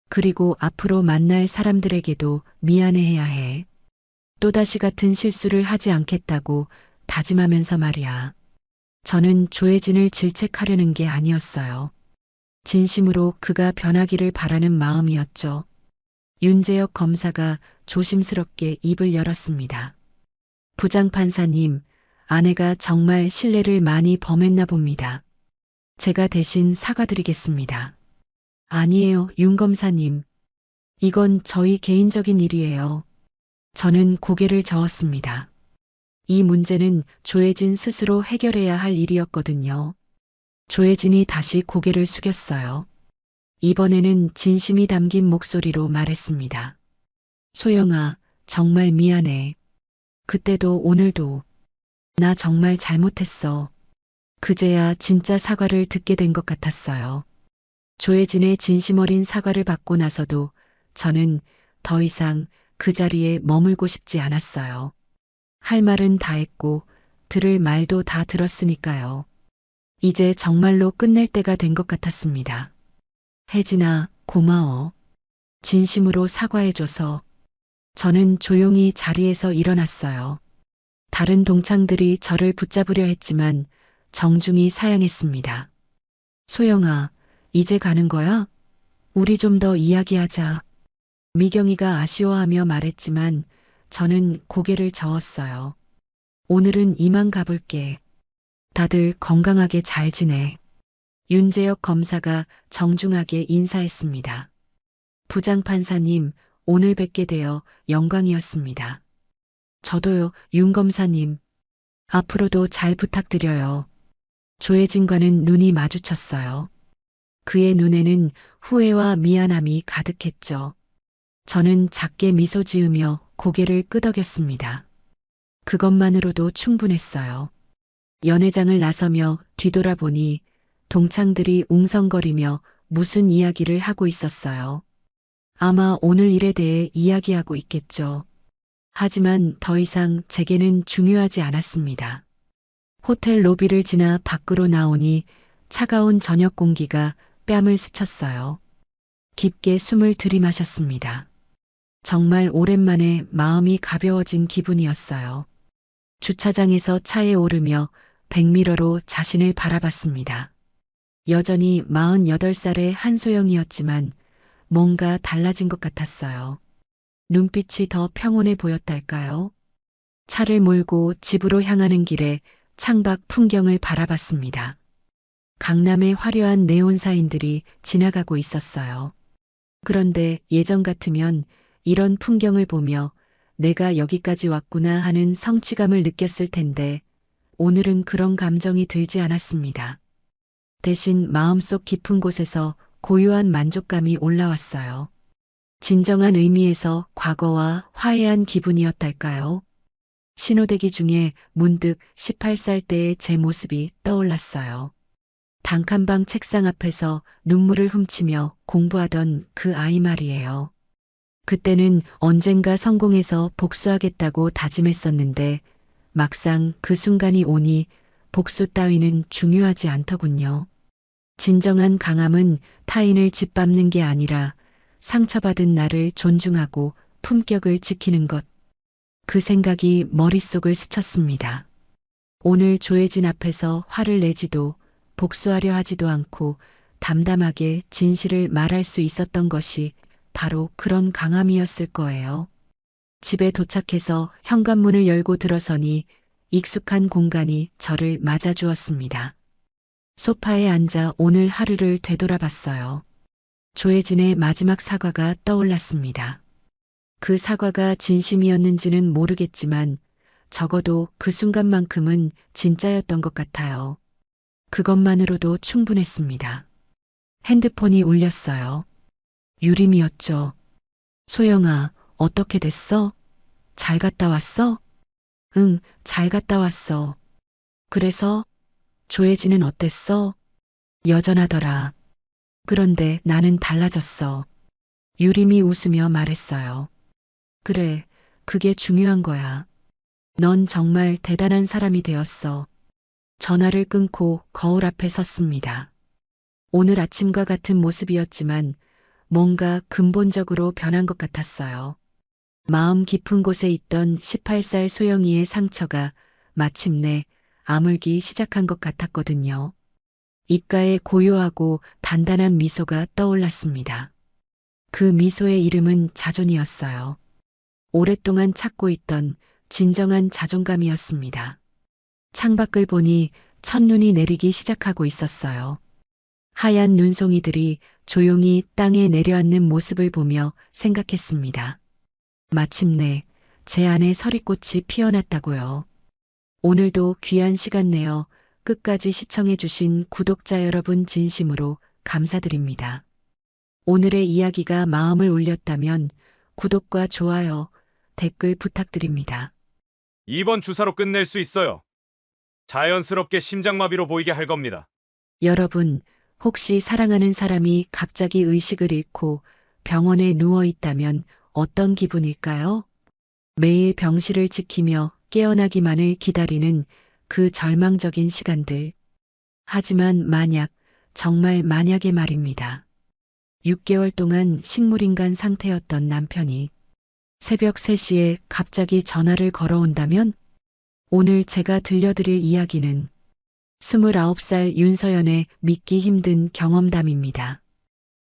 그리고 앞으로 만날 사람들에게도 미안해해야 해. 또다시 같은 실수를 하지 않겠다고 다짐하면서 말이야. 저는 조혜진을 질책하려는 게 아니었어요. 진심으로 그가 변하기를 바라는 마음이었죠. 윤재혁 검사가 조심스럽게 입을 열었습니다. 부장판사님, 아내가 정말 신뢰를 많이 범했나 봅니다. 제가 대신 사과드리겠습니다. 아니에요, 윤 검사님. 이건 저희 개인적인 일이에요. 저는 고개를 저었습니다. 이 문제는 조혜진 스스로 해결해야 할 일이었거든요. 조혜진이 다시 고개를 숙였어요. 이번에는 진심이 담긴 목소리로 말했습니다. 소영아, 정말 미안해. 그때도 오늘도. 나 정말 잘못했어. 그제야 진짜 사과를 듣게 된 것 같았어요. 조혜진의 진심 어린 사과를 받고 나서도 저는 더 이상 그 자리에 머물고 싶지 않았어요. 할 말은 다 했고 들을 말도 다 들었으니까요. 이제 정말로 끝낼 때가 된 것 같았습니다. 혜진아, 고마워. 진심으로 사과해줘서. 저는 조용히 자리에서 일어났어요. 다른 동창들이 저를 붙잡으려 했지만 정중히 사양했습니다. 소영아, 이제 가는 거야? 우리 좀 더 이야기하자. 미경이가 아쉬워하며 말했지만 저는 고개를 저었어요. 오늘은 이만 가볼게. 다들 건강하게 잘 지내. 윤재혁 검사가 정중하게 인사했습니다. 부장판사님, 오늘 뵙게 되어 영광이었습니다. 저도요, 윤 검사님. 앞으로도 잘 부탁드려요. 조혜진과는 눈이 마주쳤어요. 그의 눈에는 후회와 미안함이 가득했죠. 저는 작게 미소 지으며 고개를 끄덕였습니다. 그것만으로도 충분했어요. 연회장을 나서며 뒤돌아보니 동창들이 웅성거리며 무슨 이야기를 하고 있었어요. 아마 오늘 일에 대해 이야기하고 있겠죠. 하지만 더 이상 제게는 중요하지 않았습니다. 호텔 로비를 지나 밖으로 나오니 차가운 저녁 공기가 뺨을 스쳤어요. 깊게 숨을 들이마셨습니다. 정말 오랜만에 마음이 가벼워진 기분이었어요. 주차장에서 차에 오르며 백미러로 자신을 바라봤습니다. 여전히 48살의 한소영이었지만 뭔가 달라진 것 같았어요. 눈빛이 더 평온해 보였달까요? 차를 몰고 집으로 향하는 길에 창밖 풍경을 바라봤습니다. 강남의 화려한 네온사인들이 지나가고 있었어요. 그런데 예전 같으면 이런 풍경을 보며 내가 여기까지 왔구나 하는 성취감을 느꼈을 텐데 오늘은 그런 감정이 들지 않았습니다. 대신 마음속 깊은 곳에서 고요한 만족감이 올라왔어요. 진정한 의미에서 과거와 화해한 기분이었달까요? 신호대기 중에 문득 18살 때의 제 모습이 떠올랐어요. 단칸방 책상 앞에서 눈물을 훔치며 공부하던 그 아이 말이에요. 그때는 언젠가 성공해서 복수하겠다고 다짐했었는데 막상 그 순간이 오니 복수 따위는 중요하지 않더군요. 진정한 강함은 타인을 짓밟는 게 아니라 상처받은 나를 존중하고 품격을 지키는 것. 그 생각이 머릿속을 스쳤습니다. 오늘 조혜진 앞에서 화를 내지도 복수하려 하지도 않고 담담하게 진실을 말할 수 있었던 것이 바로 그런 강함이었을 거예요. 집에 도착해서 현관문을 열고 들어서니 익숙한 공간이 저를 맞아주었습니다. 소파에 앉아 오늘 하루를 되돌아봤어요. 조혜진의 마지막 사과가 떠올랐습니다. 그 사과가 진심이었는지는 모르겠지만 적어도 그 순간만큼은 진짜였던 것 같아요. 그것만으로도 충분했습니다. 핸드폰이 울렸어요. 유림이었죠. 소영아, 어떻게 됐어? 잘 갔다 왔어? 응, 잘 갔다 왔어. 그래서 조혜진은 어땠어? 여전하더라. 그런데 나는 달라졌어. 유림이 웃으며 말했어요. 그래, 그게 중요한 거야. 넌 정말 대단한 사람이 되었어. 전화를 끊고 거울 앞에 섰습니다. 오늘 아침과 같은 모습이었지만 뭔가 근본적으로 변한 것 같았어요. 마음 깊은 곳에 있던 18살 소영이의 상처가 마침내 아물기 시작한 것 같았거든요. 입가에 고요하고 단단한 미소가 떠올랐습니다. 그 미소의 이름은 자존이었어요. 오랫동안 찾고 있던 진정한 자존감이었습니다. 창밖을 보니 첫눈이 내리기 시작하고 있었어요. 하얀 눈송이들이 조용히 땅에 내려앉는 모습을 보며 생각했습니다. 마침내 제 안에 서리꽃이 피어났다고요. 오늘도 귀한 시간 내어 끝까지 시청해주신 구독자 여러분 진심으로 감사드립니다. 오늘의 이야기가 마음을 울렸다면 구독과 좋아요, 댓글 부탁드립니다. 2번 주사로 끝낼 수 있어요. 자연스럽게 심장마비로 보이게 할 겁니다. 여러분, 혹시 사랑하는 사람이 갑자기 의식을 잃고 병원에 누워 있다면 어떤 기분일까요? 매일 병실을 지키며 깨어나기만을 기다리는 그 절망적인 시간들. 하지만 만약, 정말 만약에 말입니다. 6개월 동안 식물인간 상태였던 남편이 새벽 3시에 갑자기 전화를 걸어온다면? 오늘 제가 들려드릴 이야기는 29살 윤서연의 믿기 힘든 경험담입니다.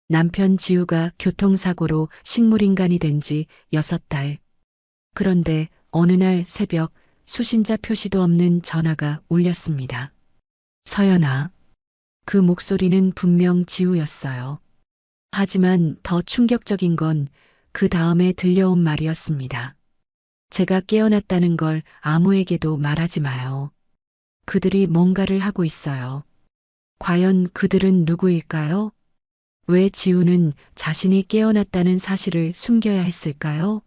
남편 지우가 교통사고로 식물인간이 된 지 6달. 그런데 어느 날 새벽 수신자 표시도 없는 전화가 울렸습니다. 서연아. 그 목소리는 분명 지우였어요. 하지만 더 충격적인 건 그 다음에 들려온 말이었습니다. 제가 깨어났다는 걸 아무에게도 말하지 마요. 그들이 뭔가를 하고 있어요. 과연 그들은 누구일까요? 왜 지우는 자신이 깨어났다는 사실을 숨겨야 했을까요?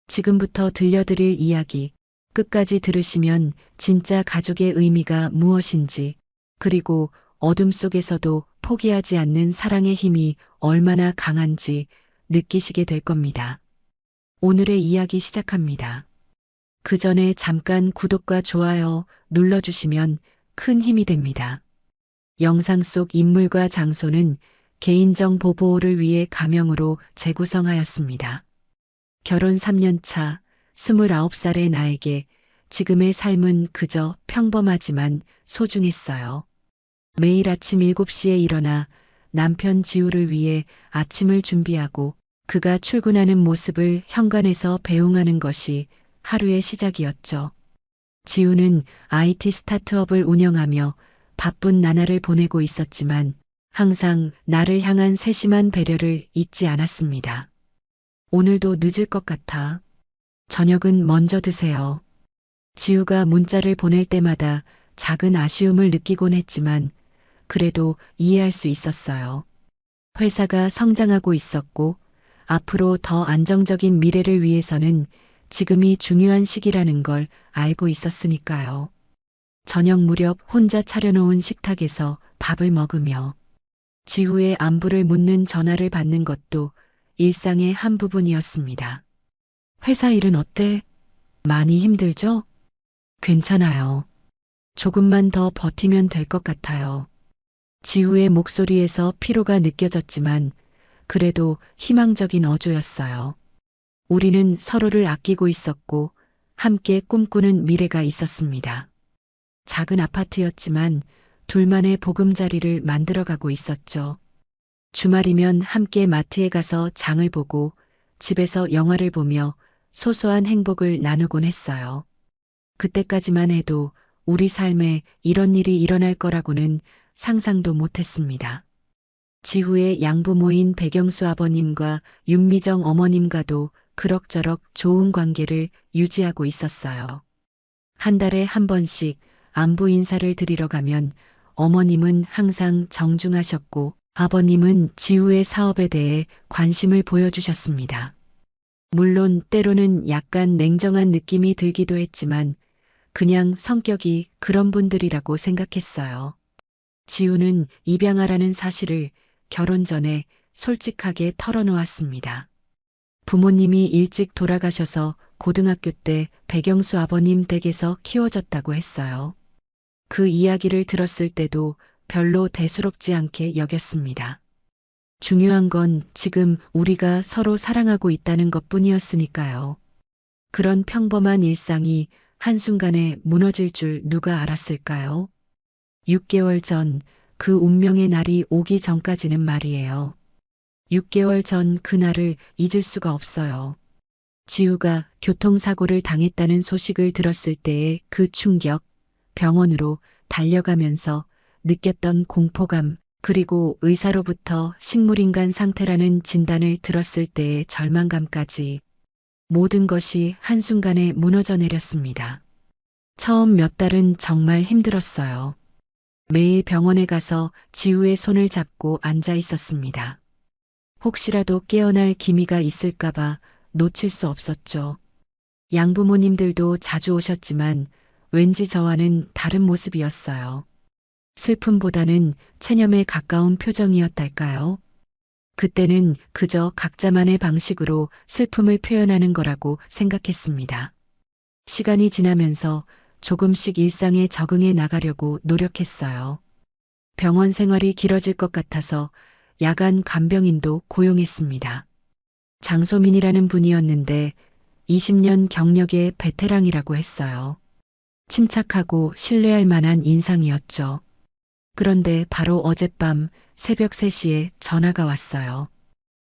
지금부터 들려드릴 이야기, 끝까지 들으시면 진짜 가족의 의미가 무엇인지, 그리고 어둠 속에서도 포기하지 않는 사랑의 힘이 얼마나 강한지 느끼시게 될 겁니다. 오늘의 이야기 시작합니다. 그 전에 잠깐 구독과 좋아요 눌러주시면 큰 힘이 됩니다. 영상 속 인물과 장소는 개인정보 보호를 위해 가명으로 재구성하였습니다. 결혼 3년 차 29살의 나에게 지금의 삶은 그저 평범하지만 소중했어요. 매일 아침 7시에 일어나 남편 지우를 위해 아침을 준비하고 그가 출근하는 모습을 현관에서 배웅하는 것이 하루의 시작이었죠. 지우는 IT 스타트업을 운영하며 바쁜 나날을 보내고 있었지만 항상 나를 향한 세심한 배려를 잊지 않았습니다. 오늘도 늦을 것 같아. 저녁은 먼저 드세요. 지우가 문자를 보낼 때마다 작은 아쉬움을 느끼곤 했지만 그래도 이해할 수 있었어요. 회사가 성장하고 있었고 앞으로 더 안정적인 미래를 위해서는 지금이 중요한 시기라는 걸 알고 있었으니까요. 저녁 무렵 혼자 차려놓은 식탁에서 밥을 먹으며 지우의 안부를 묻는 전화를 받는 것도 일상의 한 부분이었습니다. 회사 일은 어때? 많이 힘들죠? 괜찮아요. 조금만 더 버티면 될 것 같아요. 지우의 목소리에서 피로가 느껴졌지만 그래도 희망적인 어조였어요. 우리는 서로를 아끼고 있었고 함께 꿈꾸는 미래가 있었습니다. 작은 아파트였지만 둘만의 보금자리를 만들어가고 있었죠. 주말이면 함께 마트에 가서 장을 보고 집에서 영화를 보며 소소한 행복을 나누곤 했어요. 그때까지만 해도 우리 삶에 이런 일이 일어날 거라고는 상상도 못했습니다. 지후의 양부모인 백영수 아버님과 윤미정 어머님과도 그럭저럭 좋은 관계를 유지하고 있었어요. 한 달에 한 번씩 안부 인사를 드리러 가면 어머님은 항상 정중하셨고 아버님은 지후의 사업에 대해 관심을 보여주셨습니다. 물론 때로는 약간 냉정한 느낌이 들기도 했지만 그냥 성격이 그런 분들이라고 생각했어요. 지우는 입양하라는 사실을 결혼 전에 솔직하게 털어놓았습니다. 부모님이 일찍 돌아가셔서 고등학교 때 백영수 아버님 댁에서 키워졌다고 했어요. 그 이야기를 들었을 때도 별로 대수롭지 않게 여겼습니다. 중요한 건 지금 우리가 서로 사랑하고 있다는 것뿐이었으니까요. 그런 평범한 일상이 한순간에 무너질 줄 누가 알았을까요? 6개월 전 그 운명의 날이 오기 전까지는 말이에요. 6개월 전 그날을 잊을 수가 없어요. 지우가 교통사고를 당했다는 소식을 들었을 때의 그 충격, 병원으로 달려가면서 느꼈던 공포감, 그리고 의사로부터 식물인간 상태라는 진단을 들었을 때의 절망감까지 모든 것이 한순간에 무너져 내렸습니다. 처음 몇 달은 정말 힘들었어요. 매일 병원에 가서 지우의 손을 잡고 앉아 있었습니다. 혹시라도 깨어날 기미가 있을까봐 놓칠 수 없었죠. 양부모님들도 자주 오셨지만 왠지 저와는 다른 모습이었어요. 슬픔보다는 체념에 가까운 표정이었달까요? 그때는 그저 각자만의 방식으로 슬픔을 표현하는 거라고 생각했습니다. 시간이 지나면서 조금씩 일상에 적응해 나가려고 노력했어요. 병원 생활이 길어질 것 같아서 야간 간병인도 고용했습니다. 장소민이라는 분이었는데 20년 경력의 베테랑이라고 했어요. 침착하고 신뢰할 만한 인상이었죠. 그런데 바로 어젯밤 새벽 3시에 전화가 왔어요.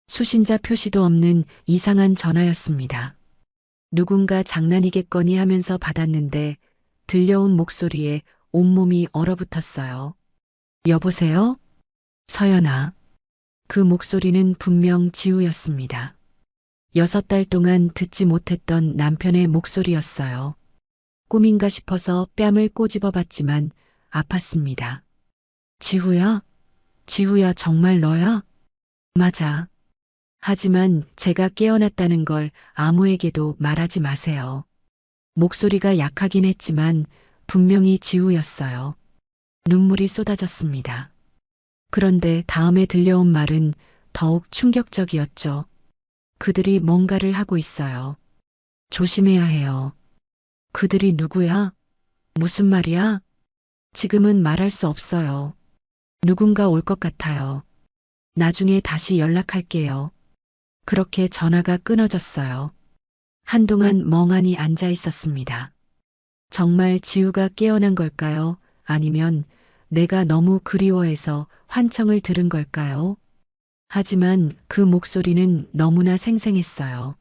수신자 표시도 없는 이상한 전화였습니다. 누군가 장난이겠거니 하면서 받았는데 들려온 목소리에 온몸이 얼어붙었어요. 여보세요? 서연아. 그 목소리는 분명 지우였습니다. 6달 동안 듣지 못했던 남편의 목소리였어요. 꿈인가 싶어서 뺨을 꼬집어 봤지만 아팠습니다. 지후야? 지후야, 정말 너야? 맞아. 하지만 제가 깨어났다는 걸 아무에게도 말하지 마세요. 목소리가 약하긴 했지만 분명히 지우였어요. 눈물이 쏟아졌습니다. 그런데 다음에 들려온 말은 더욱 충격적이었죠. 그들이 뭔가를 하고 있어요. 조심해야 해요. 그들이 누구야? 무슨 말이야? 지금은 말할 수 없어요. 누군가 올 것 같아요. 나중에 다시 연락할게요. 그렇게 전화가 끊어졌어요. 한동안 멍하니 앉아 있었습니다. 정말 지우가 깨어난 걸까요? 아니면 내가 너무 그리워해서 환청을 들은 걸까요? 하지만 그 목소리는 너무나 생생했어요.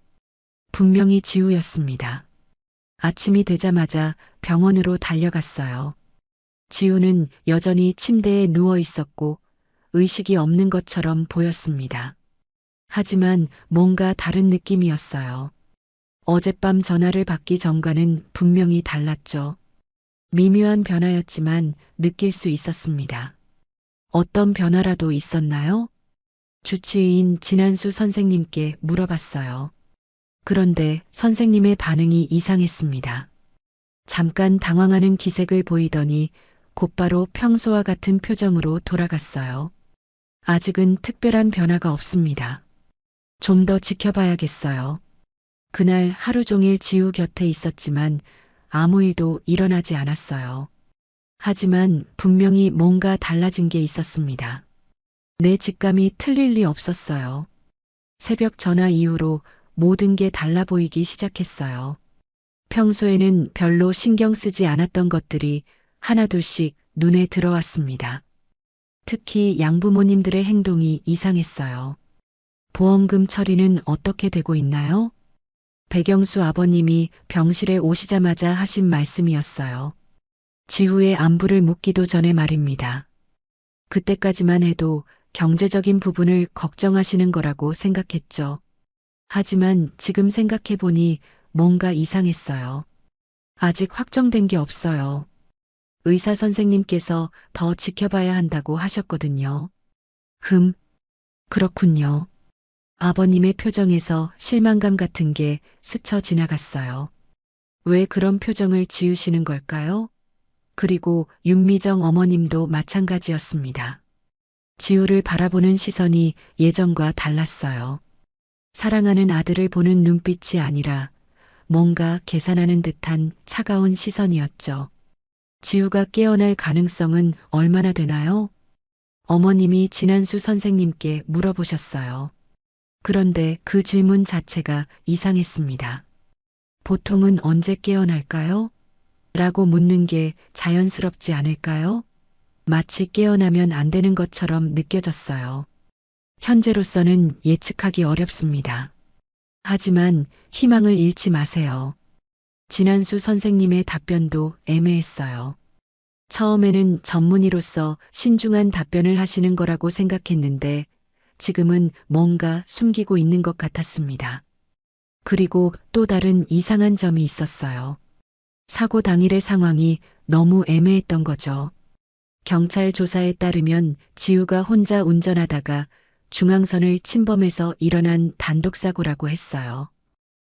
분명히 지우였습니다. 아침이 되자마자 병원으로 달려갔어요. 지우는 여전히 침대에 누워 있었고 의식이 없는 것처럼 보였습니다. 하지만 뭔가 다른 느낌이었어요. 어젯밤 전화를 받기 전과는 분명히 달랐죠. 미묘한 변화였지만 느낄 수 있었습니다. 어떤 변화라도 있었나요? 주치의인 진한수 선생님께 물어봤어요. 그런데 선생님의 반응이 이상했습니다. 잠깐 당황하는 기색을 보이더니 곧바로 평소와 같은 표정으로 돌아갔어요. 아직은 특별한 변화가 없습니다. 좀 더 지켜봐야겠어요. 그날 하루 종일 지우 곁에 있었지만 아무 일도 일어나지 않았어요. 하지만 분명히 뭔가 달라진 게 있었습니다. 내 직감이 틀릴 리 없었어요. 새벽 전화 이후로 모든 게 달라 보이기 시작했어요. 평소에는 별로 신경 쓰지 않았던 것들이 하나둘씩 눈에 들어왔습니다. 특히 양부모님들의 행동이 이상했어요. 보험금 처리는 어떻게 되고 있나요? 백영수 아버님이 병실에 오시자마자 하신 말씀이었어요. 지후의 안부를 묻기도 전에 말입니다. 그때까지만 해도 경제적인 부분을 걱정하시는 거라고 생각했죠. 하지만 지금 생각해보니 뭔가 이상했어요. 아직 확정된 게 없어요. 의사 선생님께서 더 지켜봐야 한다고 하셨거든요. 그렇군요. 아버님의 표정에서 실망감 같은 게 스쳐 지나갔어요. 왜 그런 표정을 지으시는 걸까요? 그리고 윤미정 어머님도 마찬가지였습니다. 지우를 바라보는 시선이 예전과 달랐어요. 사랑하는 아들을 보는 눈빛이 아니라 뭔가 계산하는 듯한 차가운 시선이었죠. 지우가 깨어날 가능성은 얼마나 되나요? 어머님이 진한수 선생님께 물어보셨어요. 그런데 그 질문 자체가 이상했습니다. 보통은 언제 깨어날까요? 라고 묻는 게 자연스럽지 않을까요? 마치 깨어나면 안 되는 것처럼 느껴졌어요. 현재로서는 예측하기 어렵습니다. 하지만 희망을 잃지 마세요. 진한수 선생님의 답변도 애매했어요. 처음에는 전문의로서 신중한 답변을 하시는 거라고 생각했는데 지금은 뭔가 숨기고 있는 것 같았습니다. 그리고 또 다른 이상한 점이 있었어요. 사고 당일의 상황이 너무 애매했던 거죠. 경찰 조사에 따르면 지우가 혼자 운전하다가 중앙선을 침범해서 일어난 단독사고라고 했어요.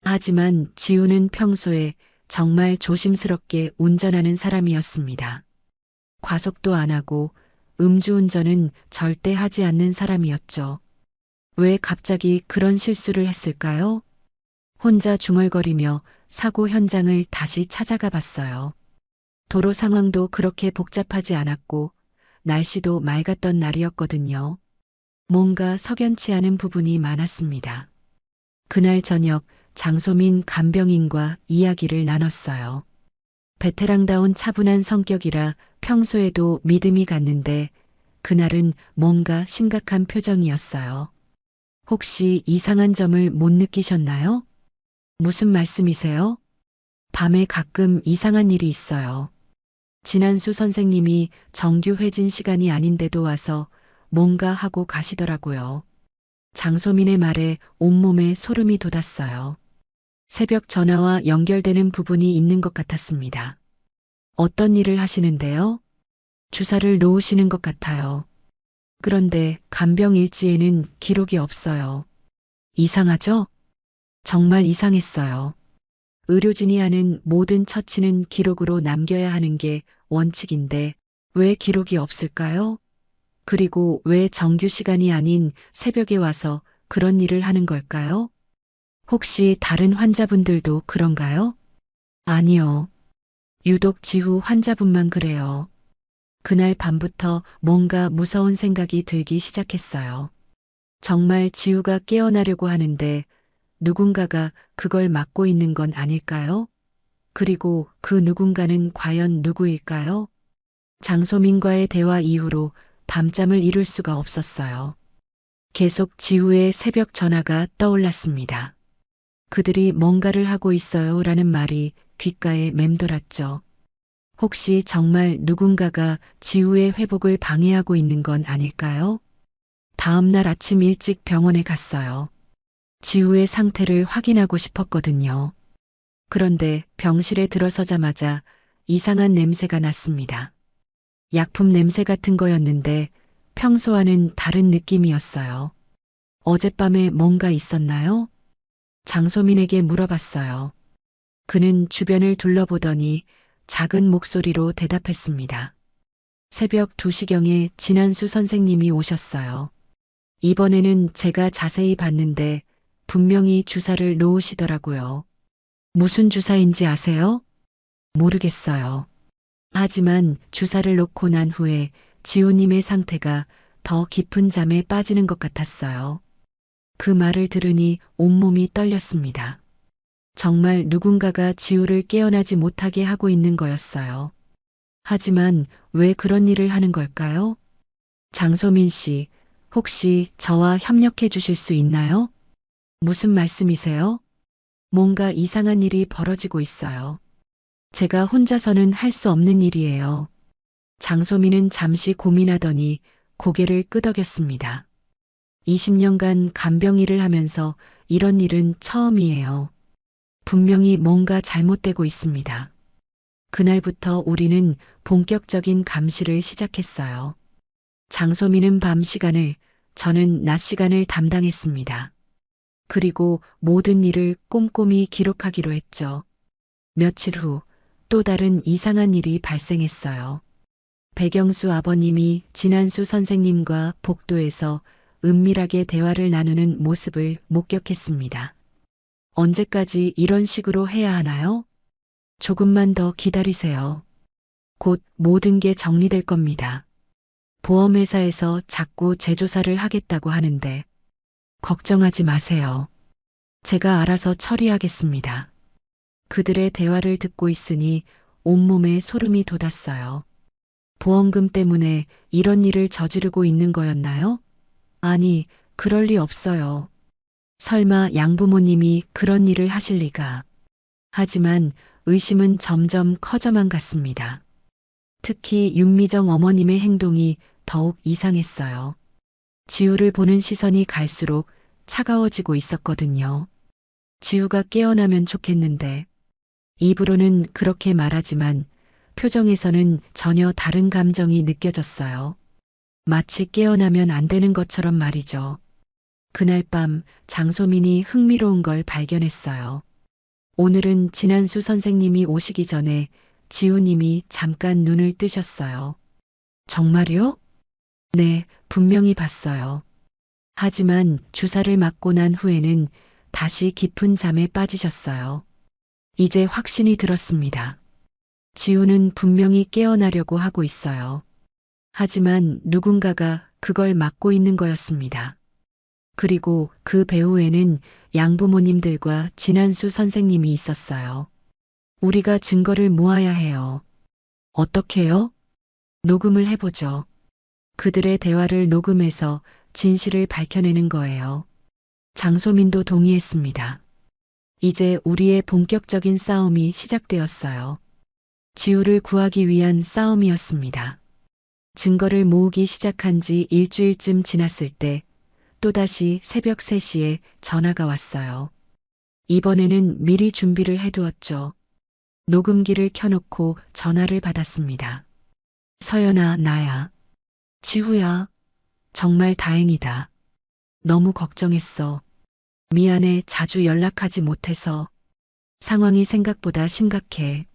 하지만 지우는 평소에 정말 조심스럽게 운전하는 사람이었습니다. 과속도 안 하고 음주운전은 절대 하지 않는 사람이었죠. 왜 갑자기 그런 실수를 했을까요? 혼자 중얼거리며 사고 현장을 다시 찾아가 봤어요. 도로 상황도 그렇게 복잡하지 않았고 날씨도 맑았던 날이었거든요. 뭔가 석연치 않은 부분이 많았습니다. 그날 저녁 장소민 간병인과 이야기를 나눴어요. 베테랑다운 차분한 성격이라 평소에도 믿음이 갔는데 그날은 뭔가 심각한 표정이었어요. 혹시 이상한 점을 못 느끼셨나요? 무슨 말씀이세요? 밤에 가끔 이상한 일이 있어요. 진한수 선생님이 정규 회진 시간이 아닌데도 와서 뭔가 하고 가시더라고요. 장소민의 말에 온몸에 소름이 돋았어요. 새벽 전화와 연결되는 부분이 있는 것 같았습니다. 어떤 일을 하시는데요? 주사를 놓으시는 것 같아요. 그런데 간병 일지에는 기록이 없어요. 이상하죠? 정말 이상했어요. 의료진이 하는 모든 처치는 기록으로 남겨야 하는 게 원칙인데 왜 기록이 없을까요? 그리고 왜 정규 시간이 아닌 새벽에 와서 그런 일을 하는 걸까요? 혹시 다른 환자분들도 그런가요? 아니요. 유독 지후 환자분만 그래요. 그날 밤부터 뭔가 무서운 생각이 들기 시작했어요. 정말 지우가 깨어나려고 하는데 누군가가 그걸 막고 있는 건 아닐까요? 그리고 그 누군가는 과연 누구일까요? 장소민과의 대화 이후로 밤잠을 이룰 수가 없었어요. 계속 지우의 새벽 전화가 떠올랐습니다. 그들이 뭔가를 하고 있어요 라는 말이 귓가에 맴돌았죠. 혹시 정말 누군가가 지우의 회복을 방해하고 있는 건 아닐까요? 다음 날 아침 일찍 병원에 갔어요. 지우의 상태를 확인하고 싶었거든요. 그런데 병실에 들어서자마자 이상한 냄새가 났습니다. 약품 냄새 같은 거였는데 평소와는 다른 느낌이었어요. 어젯밤에 뭔가 있었나요? 장소민에게 물어봤어요. 그는 주변을 둘러보더니 작은 목소리로 대답했습니다. 새벽 2시경에 진한수 선생님이 오셨어요. 이번에는 제가 자세히 봤는데 분명히 주사를 놓으시더라고요. 무슨 주사인지 아세요? 모르겠어요. 하지만 주사를 놓고 난 후에 지우님의 상태가 더 깊은 잠에 빠지는 것 같았어요. 그 말을 들으니 온몸이 떨렸습니다. 정말 누군가가 지우를 깨어나지 못하게 하고 있는 거였어요. 하지만 왜 그런 일을 하는 걸까요? 장소민 씨, 혹시 저와 협력해 주실 수 있나요? 무슨 말씀이세요? 뭔가 이상한 일이 벌어지고 있어요. 제가 혼자서는 할 수 없는 일이에요. 장소민은 잠시 고민하더니 고개를 끄덕였습니다. 20년간 간병 일을 하면서 이런 일은 처음이에요. 분명히 뭔가 잘못되고 있습니다. 그날부터 우리는 본격적인 감시를 시작했어요. 장소민은 밤 시간을, 저는 낮 시간을 담당했습니다. 그리고 모든 일을 꼼꼼히 기록하기로 했죠. 며칠 후 또 다른 이상한 일이 발생했어요. 백영수 아버님이 진한수 선생님과 복도에서 은밀하게 대화를 나누는 모습을 목격했습니다. 언제까지 이런 식으로 해야 하나요? 조금만 더 기다리세요. 곧 모든 게 정리될 겁니다. 보험회사에서 자꾸 재조사를 하겠다고 하는데 걱정하지 마세요. 제가 알아서 처리하겠습니다. 그들의 대화를 듣고 있으니 온몸에 소름이 돋았어요. 보험금 때문에 이런 일을 저지르고 있는 거였나요? 아니, 그럴 리 없어요. 설마 양부모님이 그런 일을 하실 리가. 하지만 의심은 점점 커져만 갔습니다. 특히 윤미정 어머님의 행동이 더욱 이상했어요. 지우를 보는 시선이 갈수록 차가워지고 있었거든요. 지우가 깨어나면 좋겠는데, 입으로는 그렇게 말하지만 표정에서는 전혀 다른 감정이 느껴졌어요. 마치 깨어나면 안 되는 것처럼 말이죠. 그날 밤 장소민이 흥미로운 걸 발견했어요. 오늘은 진한수 선생님이 오시기 전에 지우님이 잠깐 눈을 뜨셨어요. 정말요? 네, 분명히 봤어요. 하지만 주사를 맞고 난 후에는 다시 깊은 잠에 빠지셨어요. 이제 확신이 들었습니다. 지우는 분명히 깨어나려고 하고 있어요. 하지만 누군가가 그걸 막고 있는 거였습니다. 그리고 그 배후에는 양부모님들과 진한수 선생님이 있었어요. 우리가 증거를 모아야 해요. 어떻게요? 녹음을 해보죠. 그들의 대화를 녹음해서 진실을 밝혀내는 거예요. 장소민도 동의했습니다. 이제 우리의 본격적인 싸움이 시작되었어요. 지우를 구하기 위한 싸움이었습니다. 증거를 모으기 시작한 지 일주일쯤 지났을 때 또다시 새벽 3시에 전화가 왔어요. 이번에는 미리 준비를 해두었죠. 녹음기를 켜놓고 전화를 받았습니다. 서연아, 나야. 지우야. 정말 다행이다. 너무 걱정했어. 미안해, 자주 연락하지 못해서. 상황이 생각보다 심각해.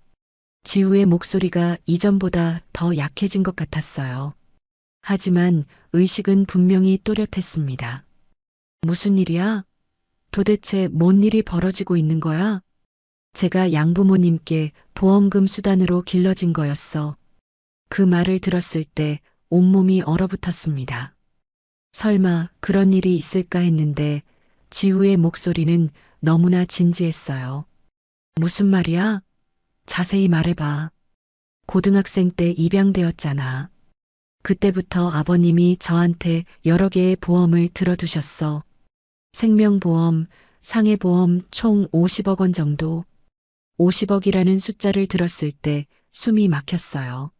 지우의 목소리가 이전보다 더 약해진 것 같았어요. 하지만 의식은 분명히 또렷했습니다. 무슨 일이야? 도대체 뭔 일이 벌어지고 있는 거야? 제가 양부모님께 보험금 수단으로 길러진 거였어. 그 말을 들었을 때 온몸이 얼어붙었습니다. 설마 그런 일이 있을까 했는데 지우의 목소리는 너무나 진지했어요. 무슨 말이야? 자세히 말해봐. 고등학생 때 입양되었잖아. 그때부터 아버님이 저한테 여러 개의 보험을 들어두셨어. 생명보험, 상해보험 총 50억 원 정도. 50억이라는 숫자를 들었을 때 숨이 막혔어요.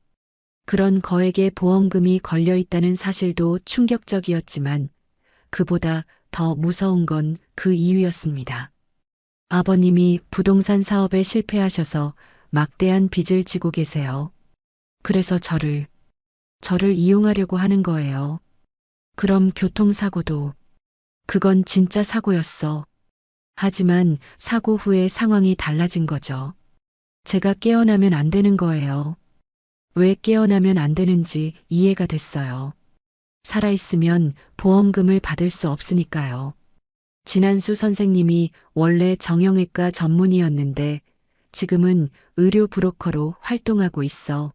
그런 거액의 보험금이 걸려 있다는 사실도 충격적이었지만 그보다 더 무서운 건 그 이유였습니다. 아버님이 부동산 사업에 실패하셔서 막대한 빚을 지고 계세요. 그래서 저를 이용하려고 하는 거예요. 그럼 교통사고도. 그건 진짜 사고였어. 하지만 사고 후에 상황이 달라진 거죠. 제가 깨어나면 안 되는 거예요. 왜 깨어나면 안 되는지 이해가 됐어요. 살아있으면 보험금을 받을 수 없으니까요. 진한수 선생님이 원래 정형외과 전문의였는데 지금은 의료 브로커로 활동하고 있어.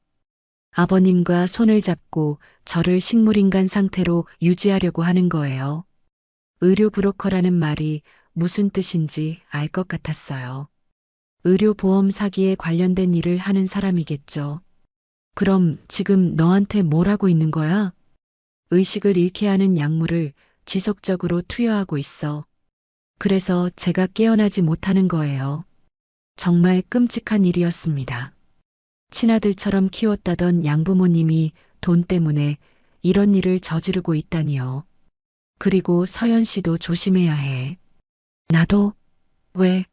아버님과 손을 잡고 저를 식물인간 상태로 유지하려고 하는 거예요. 의료 브로커라는 말이 무슨 뜻인지 알 것 같았어요. 의료보험 사기에 관련된 일을 하는 사람이겠죠. 그럼 지금 너한테 뭘 하고 있는 거야? 의식을 잃게 하는 약물을 지속적으로 투여하고 있어. 그래서 제가 깨어나지 못하는 거예요. 정말 끔찍한 일이었습니다. 친아들처럼 키웠다던 양부모님이 돈 때문에 이런 일을 저지르고 있다니요. 그리고 서연 씨도 조심해야 해. 나도? 왜?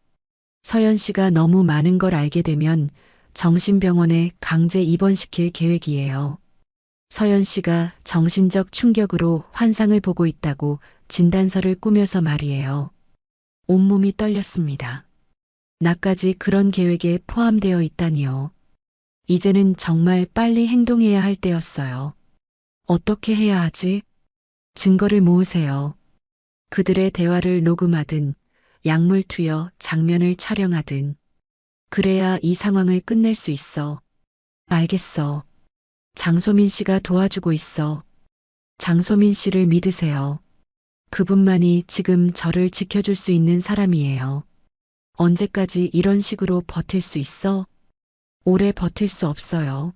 서연 씨가 너무 많은 걸 알게 되면 정신병원에 강제 입원시킬 계획이에요. 서연 씨가 정신적 충격으로 환상을 보고 있다고 진단서를 꾸며서 말이에요. 온몸이 떨렸습니다. 나까지 그런 계획에 포함되어 있다니요. 이제는 정말 빨리 행동해야 할 때였어요. 어떻게 해야 하지? 증거를 모으세요. 그들의 대화를 녹음하든 약물 투여 장면을 촬영하든 그래야 이 상황을 끝낼 수 있어. 알겠어. 장소민 씨가 도와주고 있어. 장소민 씨를 믿으세요. 그분만이 지금 저를 지켜줄 수 있는 사람이에요. 언제까지 이런 식으로 버틸 수 있어? 오래 버틸 수 없어요.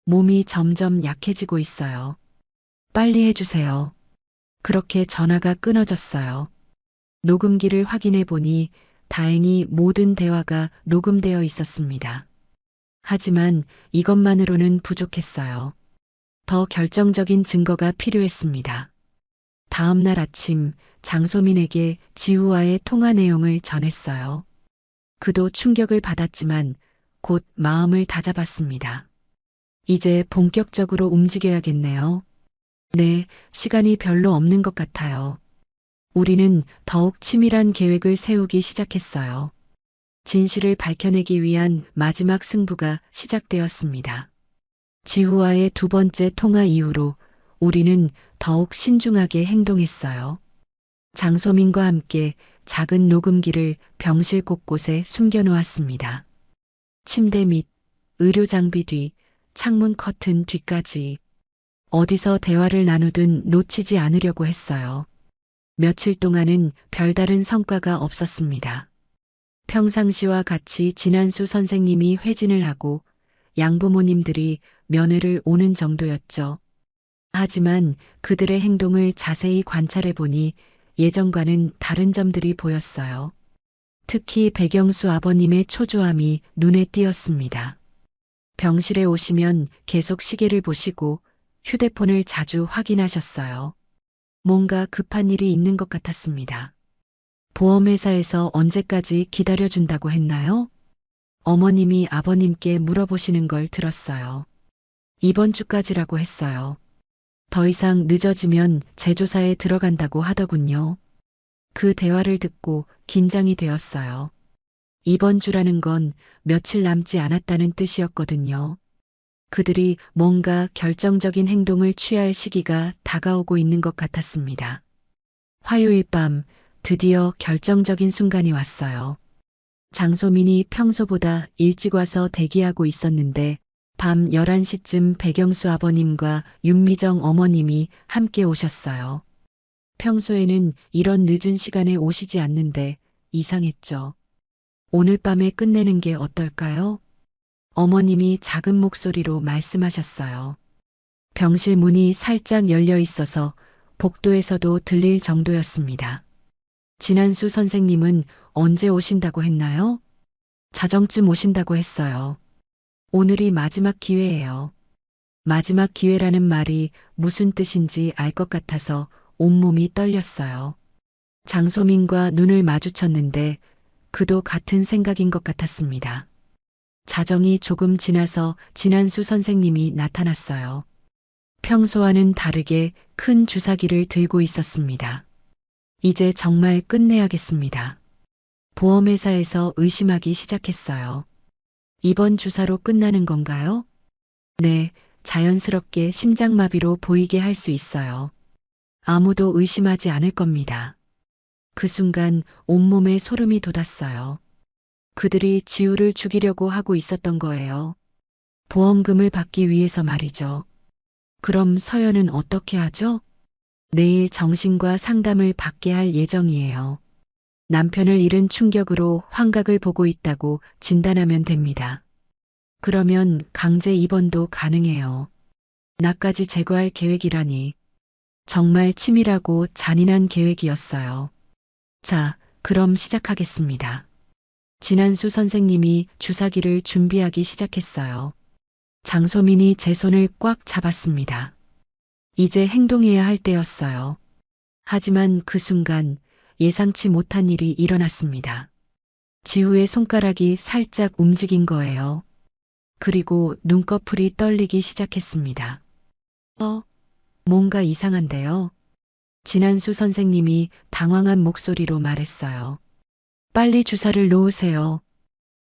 몸이 점점 약해지고 있어요. 빨리 해주세요. 그렇게 전화가 끊어졌어요. 녹음기를 확인해 보니 다행히 모든 대화가 녹음되어 있었습니다. 하지만 이것만으로는 부족했어요. 더 결정적인 증거가 필요했습니다. 다음 날 아침 장소민에게 지우와의 통화 내용을 전했어요. 그도 충격을 받았지만 곧 마음을 다잡았습니다. 이제 본격적으로 움직여야겠네요. 네, 시간이 별로 없는 것 같아요. 우리는 더욱 치밀한 계획을 세우기 시작했어요. 진실을 밝혀내기 위한 마지막 승부가 시작되었습니다. 지우와의 두 번째 통화 이후로 우리는 더욱 신중하게 행동했어요. 장소민과 함께 작은 녹음기를 병실 곳곳에 숨겨놓았습니다. 침대 밑, 의료 장비 뒤, 창문 커튼 뒤까지 어디서 대화를 나누든 놓치지 않으려고 했어요. 며칠 동안은 별다른 성과가 없었습니다. 평상시와 같이 진한수 선생님이 회진을 하고 양부모님들이 면회를 오는 정도였죠. 하지만 그들의 행동을 자세히 관찰해 보니 예전과는 다른 점들이 보였어요. 특히 백영수 아버님의 초조함이 눈에 띄었습니다. 병실에 오시면 계속 시계를 보시고 휴대폰을 자주 확인하셨어요. 뭔가 급한 일이 있는 것 같았습니다. 보험회사에서 언제까지 기다려준다고 했나요? 어머님이 아버님께 물어보시는 걸 들었어요. 이번 주까지라고 했어요. 더 이상 늦어지면 재조사에 들어간다고 하더군요. 그 대화를 듣고 긴장이 되었어요. 이번 주라는 건 며칠 남지 않았다는 뜻이었거든요. 그들이 뭔가 결정적인 행동을 취할 시기가 다가오고 있는 것 같았습니다. 화요일 밤 드디어 결정적인 순간이 왔어요. 장소민이 평소보다 일찍 와서 대기하고 있었는데 밤 11시쯤 백영수 아버님과 윤미정 어머님이 함께 오셨어요. 평소에는 이런 늦은 시간에 오시지 않는데 이상했죠. 오늘 밤에 끝내는 게 어떨까요? 어머님이 작은 목소리로 말씀하셨어요. 병실 문이 살짝 열려 있어서 복도에서도 들릴 정도였습니다. 진한수 선생님은 언제 오신다고 했나요? 자정쯤 오신다고 했어요. 오늘이 마지막 기회예요. 마지막 기회라는 말이 무슨 뜻인지 알 것 같아서 온몸이 떨렸어요. 장소민과 눈을 마주쳤는데 그도 같은 생각인 것 같았습니다. 자정이 조금 지나서 진한수 선생님이 나타났어요. 평소와는 다르게 큰 주사기를 들고 있었습니다. 이제 정말 끝내야겠습니다. 보험회사에서 의심하기 시작했어요. 이번 주사로 끝나는 건가요? 네, 자연스럽게 심장마비로 보이게 할 수 있어요. 아무도 의심하지 않을 겁니다. 그 순간 온몸에 소름이 돋았어요. 그들이 지우를 죽이려고 하고 있었던 거예요. 보험금을 받기 위해서 말이죠. 그럼 서연은 어떻게 하죠? 내일 정신과 상담을 받게 할 예정이에요. 남편을 잃은 충격으로 환각을 보고 있다고 진단하면 됩니다. 그러면 강제 입원도 가능해요. 나까지 제거할 계획이라니. 정말 치밀하고 잔인한 계획이었어요. 자, 그럼 시작하겠습니다. 진한수 선생님이 주사기를 준비하기 시작했어요. 장소민이 제 손을 꽉 잡았습니다. 이제 행동해야 할 때였어요. 하지만 그 순간 예상치 못한 일이 일어났습니다. 지우의 손가락이 살짝 움직인 거예요. 그리고 눈꺼풀이 떨리기 시작했습니다. 뭔가 이상한데요. 진한수 선생님이 당황한 목소리로 말했어요. 빨리 주사를 놓으세요.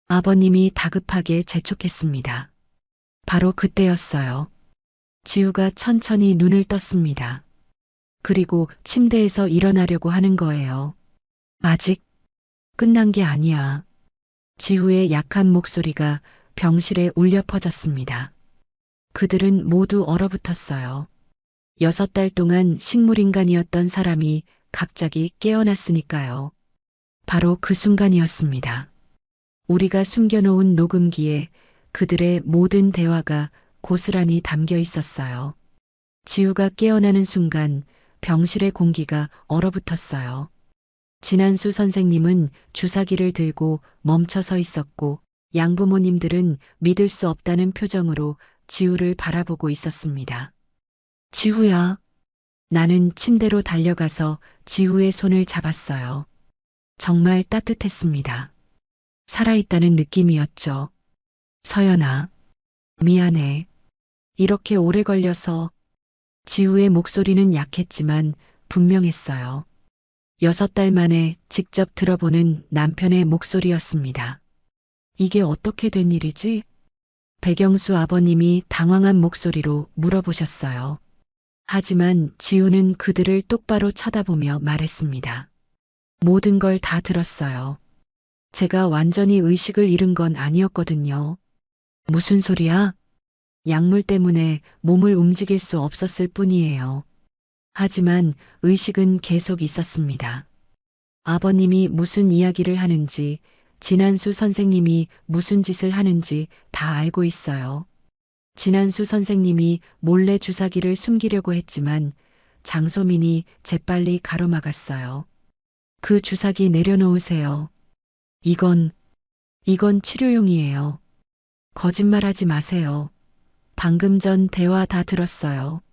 아버님이 다급하게 재촉했습니다. 바로 그때였어요. 지우가 천천히 눈을 떴습니다. 그리고 침대에서 일어나려고 하는 거예요. 아직 끝난 게 아니야. 지우의 약한 목소리가 병실에 울려 퍼졌습니다. 그들은 모두 얼어붙었어요. 6달 동안 식물인간이었던 사람이 갑자기 깨어났으니까요. 바로 그 순간이었습니다. 우리가 숨겨놓은 녹음기에 그들의 모든 대화가 고스란히 담겨 있었어요. 지우가 깨어나는 순간 병실의 공기가 얼어붙었어요. 진한수 선생님은 주사기를 들고 멈춰 서 있었고 양부모님들은 믿을 수 없다는 표정으로 지우를 바라보고 있었습니다. 지우야. 나는 침대로 달려가서 지우의 손을 잡았어요. 정말 따뜻했습니다. 살아있다는 느낌이었죠. 서연아, 미안해. 이렇게 오래 걸려서. 지우의 목소리는 약했지만 분명했어요. 6달 만에 직접 들어보는 남편의 목소리였습니다. 이게 어떻게 된 일이지? 백영수 아버님이 당황한 목소리로 물어보셨어요. 하지만 지우는 그들을 똑바로 쳐다보며 말했습니다. 모든 걸 다 들었어요. 제가 완전히 의식을 잃은 건 아니었거든요. 무슨 소리야? 약물 때문에 몸을 움직일 수 없었을 뿐이에요. 하지만 의식은 계속 있었습니다. 아버님이 무슨 이야기를 하는지 진한수 선생님이 무슨 짓을 하는지 다 알고 있어요. 진한수 선생님이 몰래 주사기를 숨기려고 했지만 장소민이 재빨리 가로막았어요. 그 주사기 내려놓으세요. 이건 치료용이에요. 거짓말하지 마세요. 방금 전 대화 다 들었어요.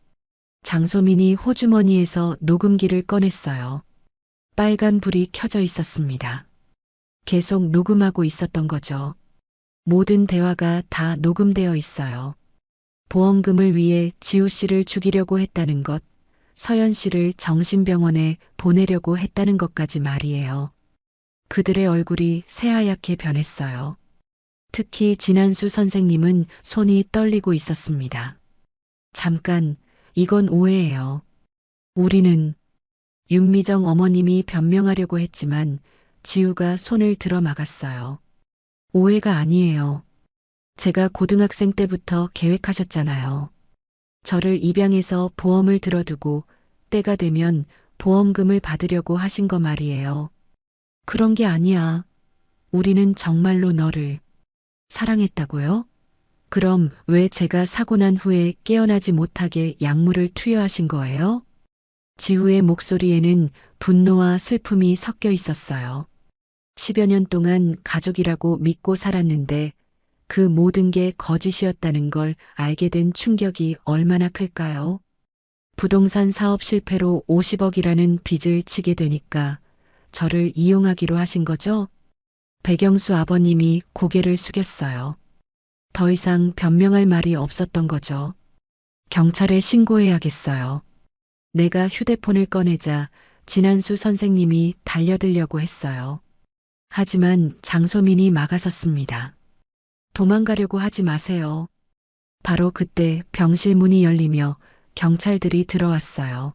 장소민이 호주머니에서 녹음기를 꺼냈어요. 빨간 불이 켜져 있었습니다. 계속 녹음하고 있었던 거죠. 모든 대화가 다 녹음되어 있어요. 보험금을 위해 지우 씨를 죽이려고 했다는 것, 서연 씨를 정신병원에 보내려고 했다는 것까지 말이에요. 그들의 얼굴이 새하얗게 변했어요. 특히 진한수 선생님은 손이 떨리고 있었습니다. 잠깐, 이건 오해예요. 우리는 윤미정 어머님이 변명하려고 했지만 지우가 손을 들어 막았어요. 오해가 아니에요. 제가 고등학생 때부터 계획하셨잖아요. 저를 입양해서 보험을 들어두고 때가 되면 보험금을 받으려고 하신 거 말이에요. 그런 게 아니야. 우리는 정말로 너를 사랑했다고요? 그럼 왜 제가 사고 난 후에 깨어나지 못하게 약물을 투여하신 거예요? 지우의 목소리에는 분노와 슬픔이 섞여 있었어요. 10여 년 동안 가족이라고 믿고 살았는데 그 모든 게 거짓이었다는 걸 알게 된 충격이 얼마나 클까요? 부동산 사업 실패로 50억이라는 빚을 지게 되니까 저를 이용하기로 하신 거죠? 백영수 아버님이 고개를 숙였어요. 더 이상 변명할 말이 없었던 거죠. 경찰에 신고해야겠어요. 내가 휴대폰을 꺼내자 진한수 선생님이 달려들려고 했어요. 하지만 장소민이 막아섰습니다. 도망가려고 하지 마세요. 바로 그때 병실 문이 열리며 경찰들이 들어왔어요.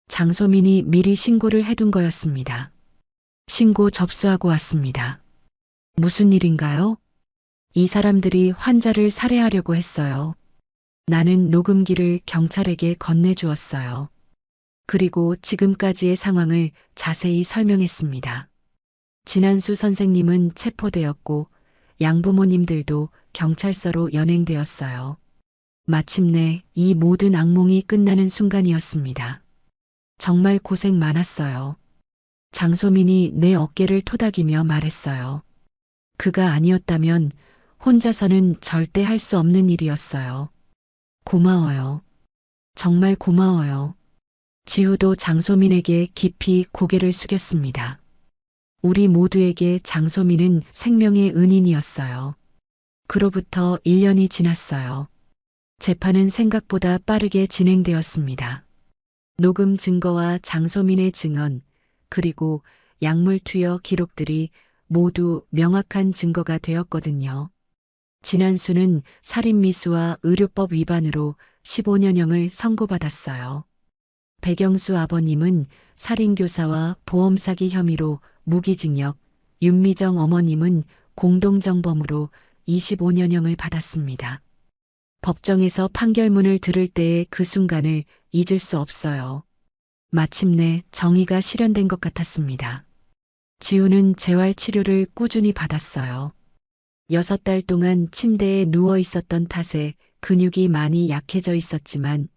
장소민이 미리 신고를 해둔 거였습니다. 신고 접수하고 왔습니다. 무슨 일인가요? 이 사람들이 환자를 살해하려고 했어요. 나는 녹음기를 경찰에게 건네주었어요. 그리고 지금까지의 상황을 자세히 설명했습니다. 진한수 선생님은 체포되었고 양부모님들도 경찰서로 연행되었어요. 마침내 이 모든 악몽이 끝나는 순간이었습니다. 정말 고생 많았어요. 장소민이 내 어깨를 토닥이며 말했어요. 그가 아니었다면 혼자서는 절대 할 수 없는 일이었어요. 고마워요. 정말 고마워요. 지우도 장소민에게 깊이 고개를 숙였습니다. 우리 모두에게 장소민은 생명의 은인이었어요. 그로부터 1년이 지났어요. 재판은 생각보다 빠르게 진행되었습니다. 녹음 증거와 장소민의 증언, 그리고 약물 투여 기록들이 모두 명확한 증거가 되었거든요. 진한수는 살인미수와 의료법 위반으로 15년형을 선고받았어요. 백영수 아버님은 살인교사와 보험사기 혐의로 무기징역, 윤미정 어머님은 공동정범으로 25년형을 받았습니다. 법정에서 판결문을 들을 때의 그 순간을 잊을 수 없어요. 마침내 정의가 실현된 것 같았습니다. 지우는 재활치료를 꾸준히 받았어요. 6달 동안 침대에 누워 있었던 탓에 근육이 많이 약해져 있었지만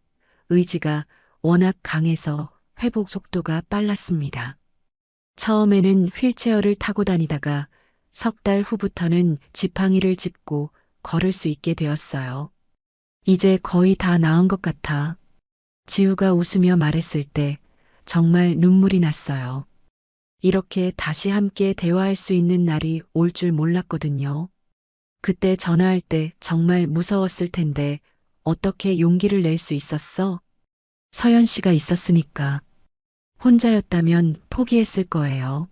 의지가 워낙 강해서 회복 속도가 빨랐습니다. 처음에는 휠체어를 타고 다니다가 석 달 후부터는 지팡이를 짚고 걸을 수 있게 되었어요. 이제 거의 다 나은 것 같아. 지우가 웃으며 말했을 때 정말 눈물이 났어요. 이렇게 다시 함께 대화할 수 있는 날이 올 줄 몰랐거든요. 그때 전화할 때 정말 무서웠을 텐데 어떻게 용기를 낼 수 있었어? 서연 씨가 있었으니까. 혼자였다면 포기했을 거예요.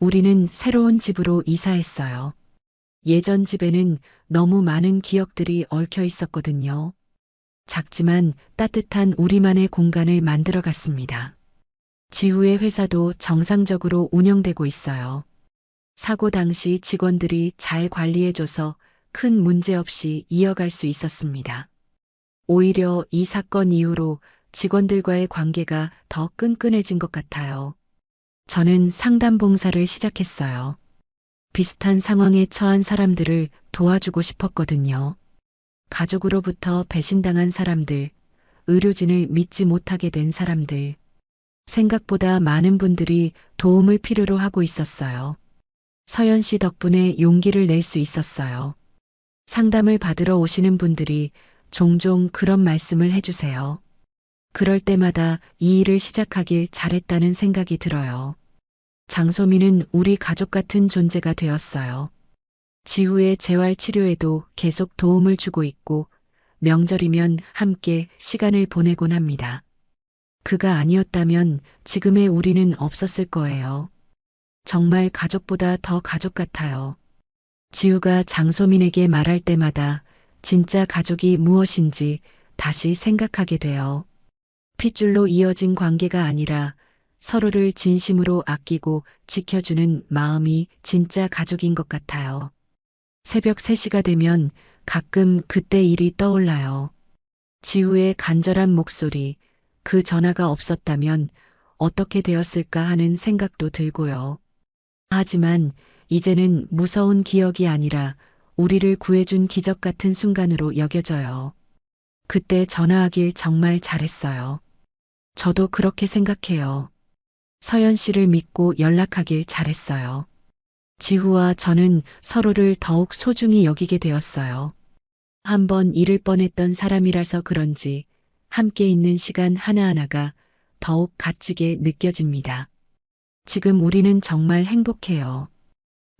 우리는 새로운 집으로 이사했어요. 예전 집에는 너무 많은 기억들이 얽혀 있었거든요. 작지만 따뜻한 우리만의 공간을 만들어 갔습니다. 지우의 회사도 정상적으로 운영되고 있어요. 사고 당시 직원들이 잘 관리해줘서 큰 문제 없이 이어갈 수 있었습니다. 오히려 이 사건 이후로 직원들과의 관계가 더 끈끈해진 것 같아요. 저는 상담 봉사를 시작했어요. 비슷한 상황에 처한 사람들을 도와주고 싶었거든요. 가족으로부터 배신당한 사람들, 의료진을 믿지 못하게 된 사람들. 생각보다 많은 분들이 도움을 필요로 하고 있었어요. 서연 씨 덕분에 용기를 낼 수 있었어요. 상담을 받으러 오시는 분들이 종종 그런 말씀을 해주세요. 그럴 때마다 이 일을 시작하길 잘했다는 생각이 들어요. 장소민은 우리 가족 같은 존재가 되었어요. 지후의 재활 치료에도 계속 도움을 주고 있고 명절이면 함께 시간을 보내곤 합니다. 그가 아니었다면 지금의 우리는 없었을 거예요. 정말 가족보다 더 가족 같아요. 지우가 장소민에게 말할 때마다 진짜 가족이 무엇인지 다시 생각하게 돼요. 핏줄로 이어진 관계가 아니라 서로를 진심으로 아끼고 지켜주는 마음이 진짜 가족인 것 같아요. 새벽 3시가 되면 가끔 그때 일이 떠올라요. 지우의 간절한 목소리, 그 전화가 없었다면 어떻게 되었을까 하는 생각도 들고요. 하지만 이제는 무서운 기억이 아니라 우리를 구해준 기적 같은 순간으로 여겨져요. 그때 전화하길 정말 잘했어요. 저도 그렇게 생각해요. 서연 씨를 믿고 연락하길 잘했어요. 지후와 저는 서로를 더욱 소중히 여기게 되었어요. 한번 잃을 뻔했던 사람이라서 그런지 함께 있는 시간 하나하나가 더욱 값지게 느껴집니다. 지금 우리는 정말 행복해요.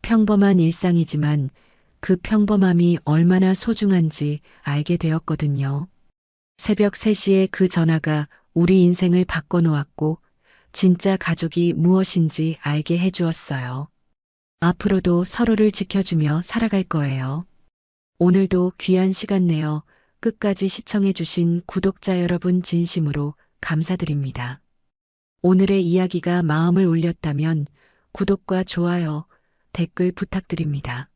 평범한 일상이지만 그 평범함이 얼마나 소중한지 알게 되었거든요. 새벽 3시에 그 전화가 우리 인생을 바꿔놓았고 진짜 가족이 무엇인지 알게 해주었어요. 앞으로도 서로를 지켜주며 살아갈 거예요. 오늘도 귀한 시간 내어 끝까지 시청해주신 구독자 여러분 진심으로 감사드립니다. 오늘의 이야기가 마음을 울렸다면 구독과 좋아요, 댓글 부탁드립니다.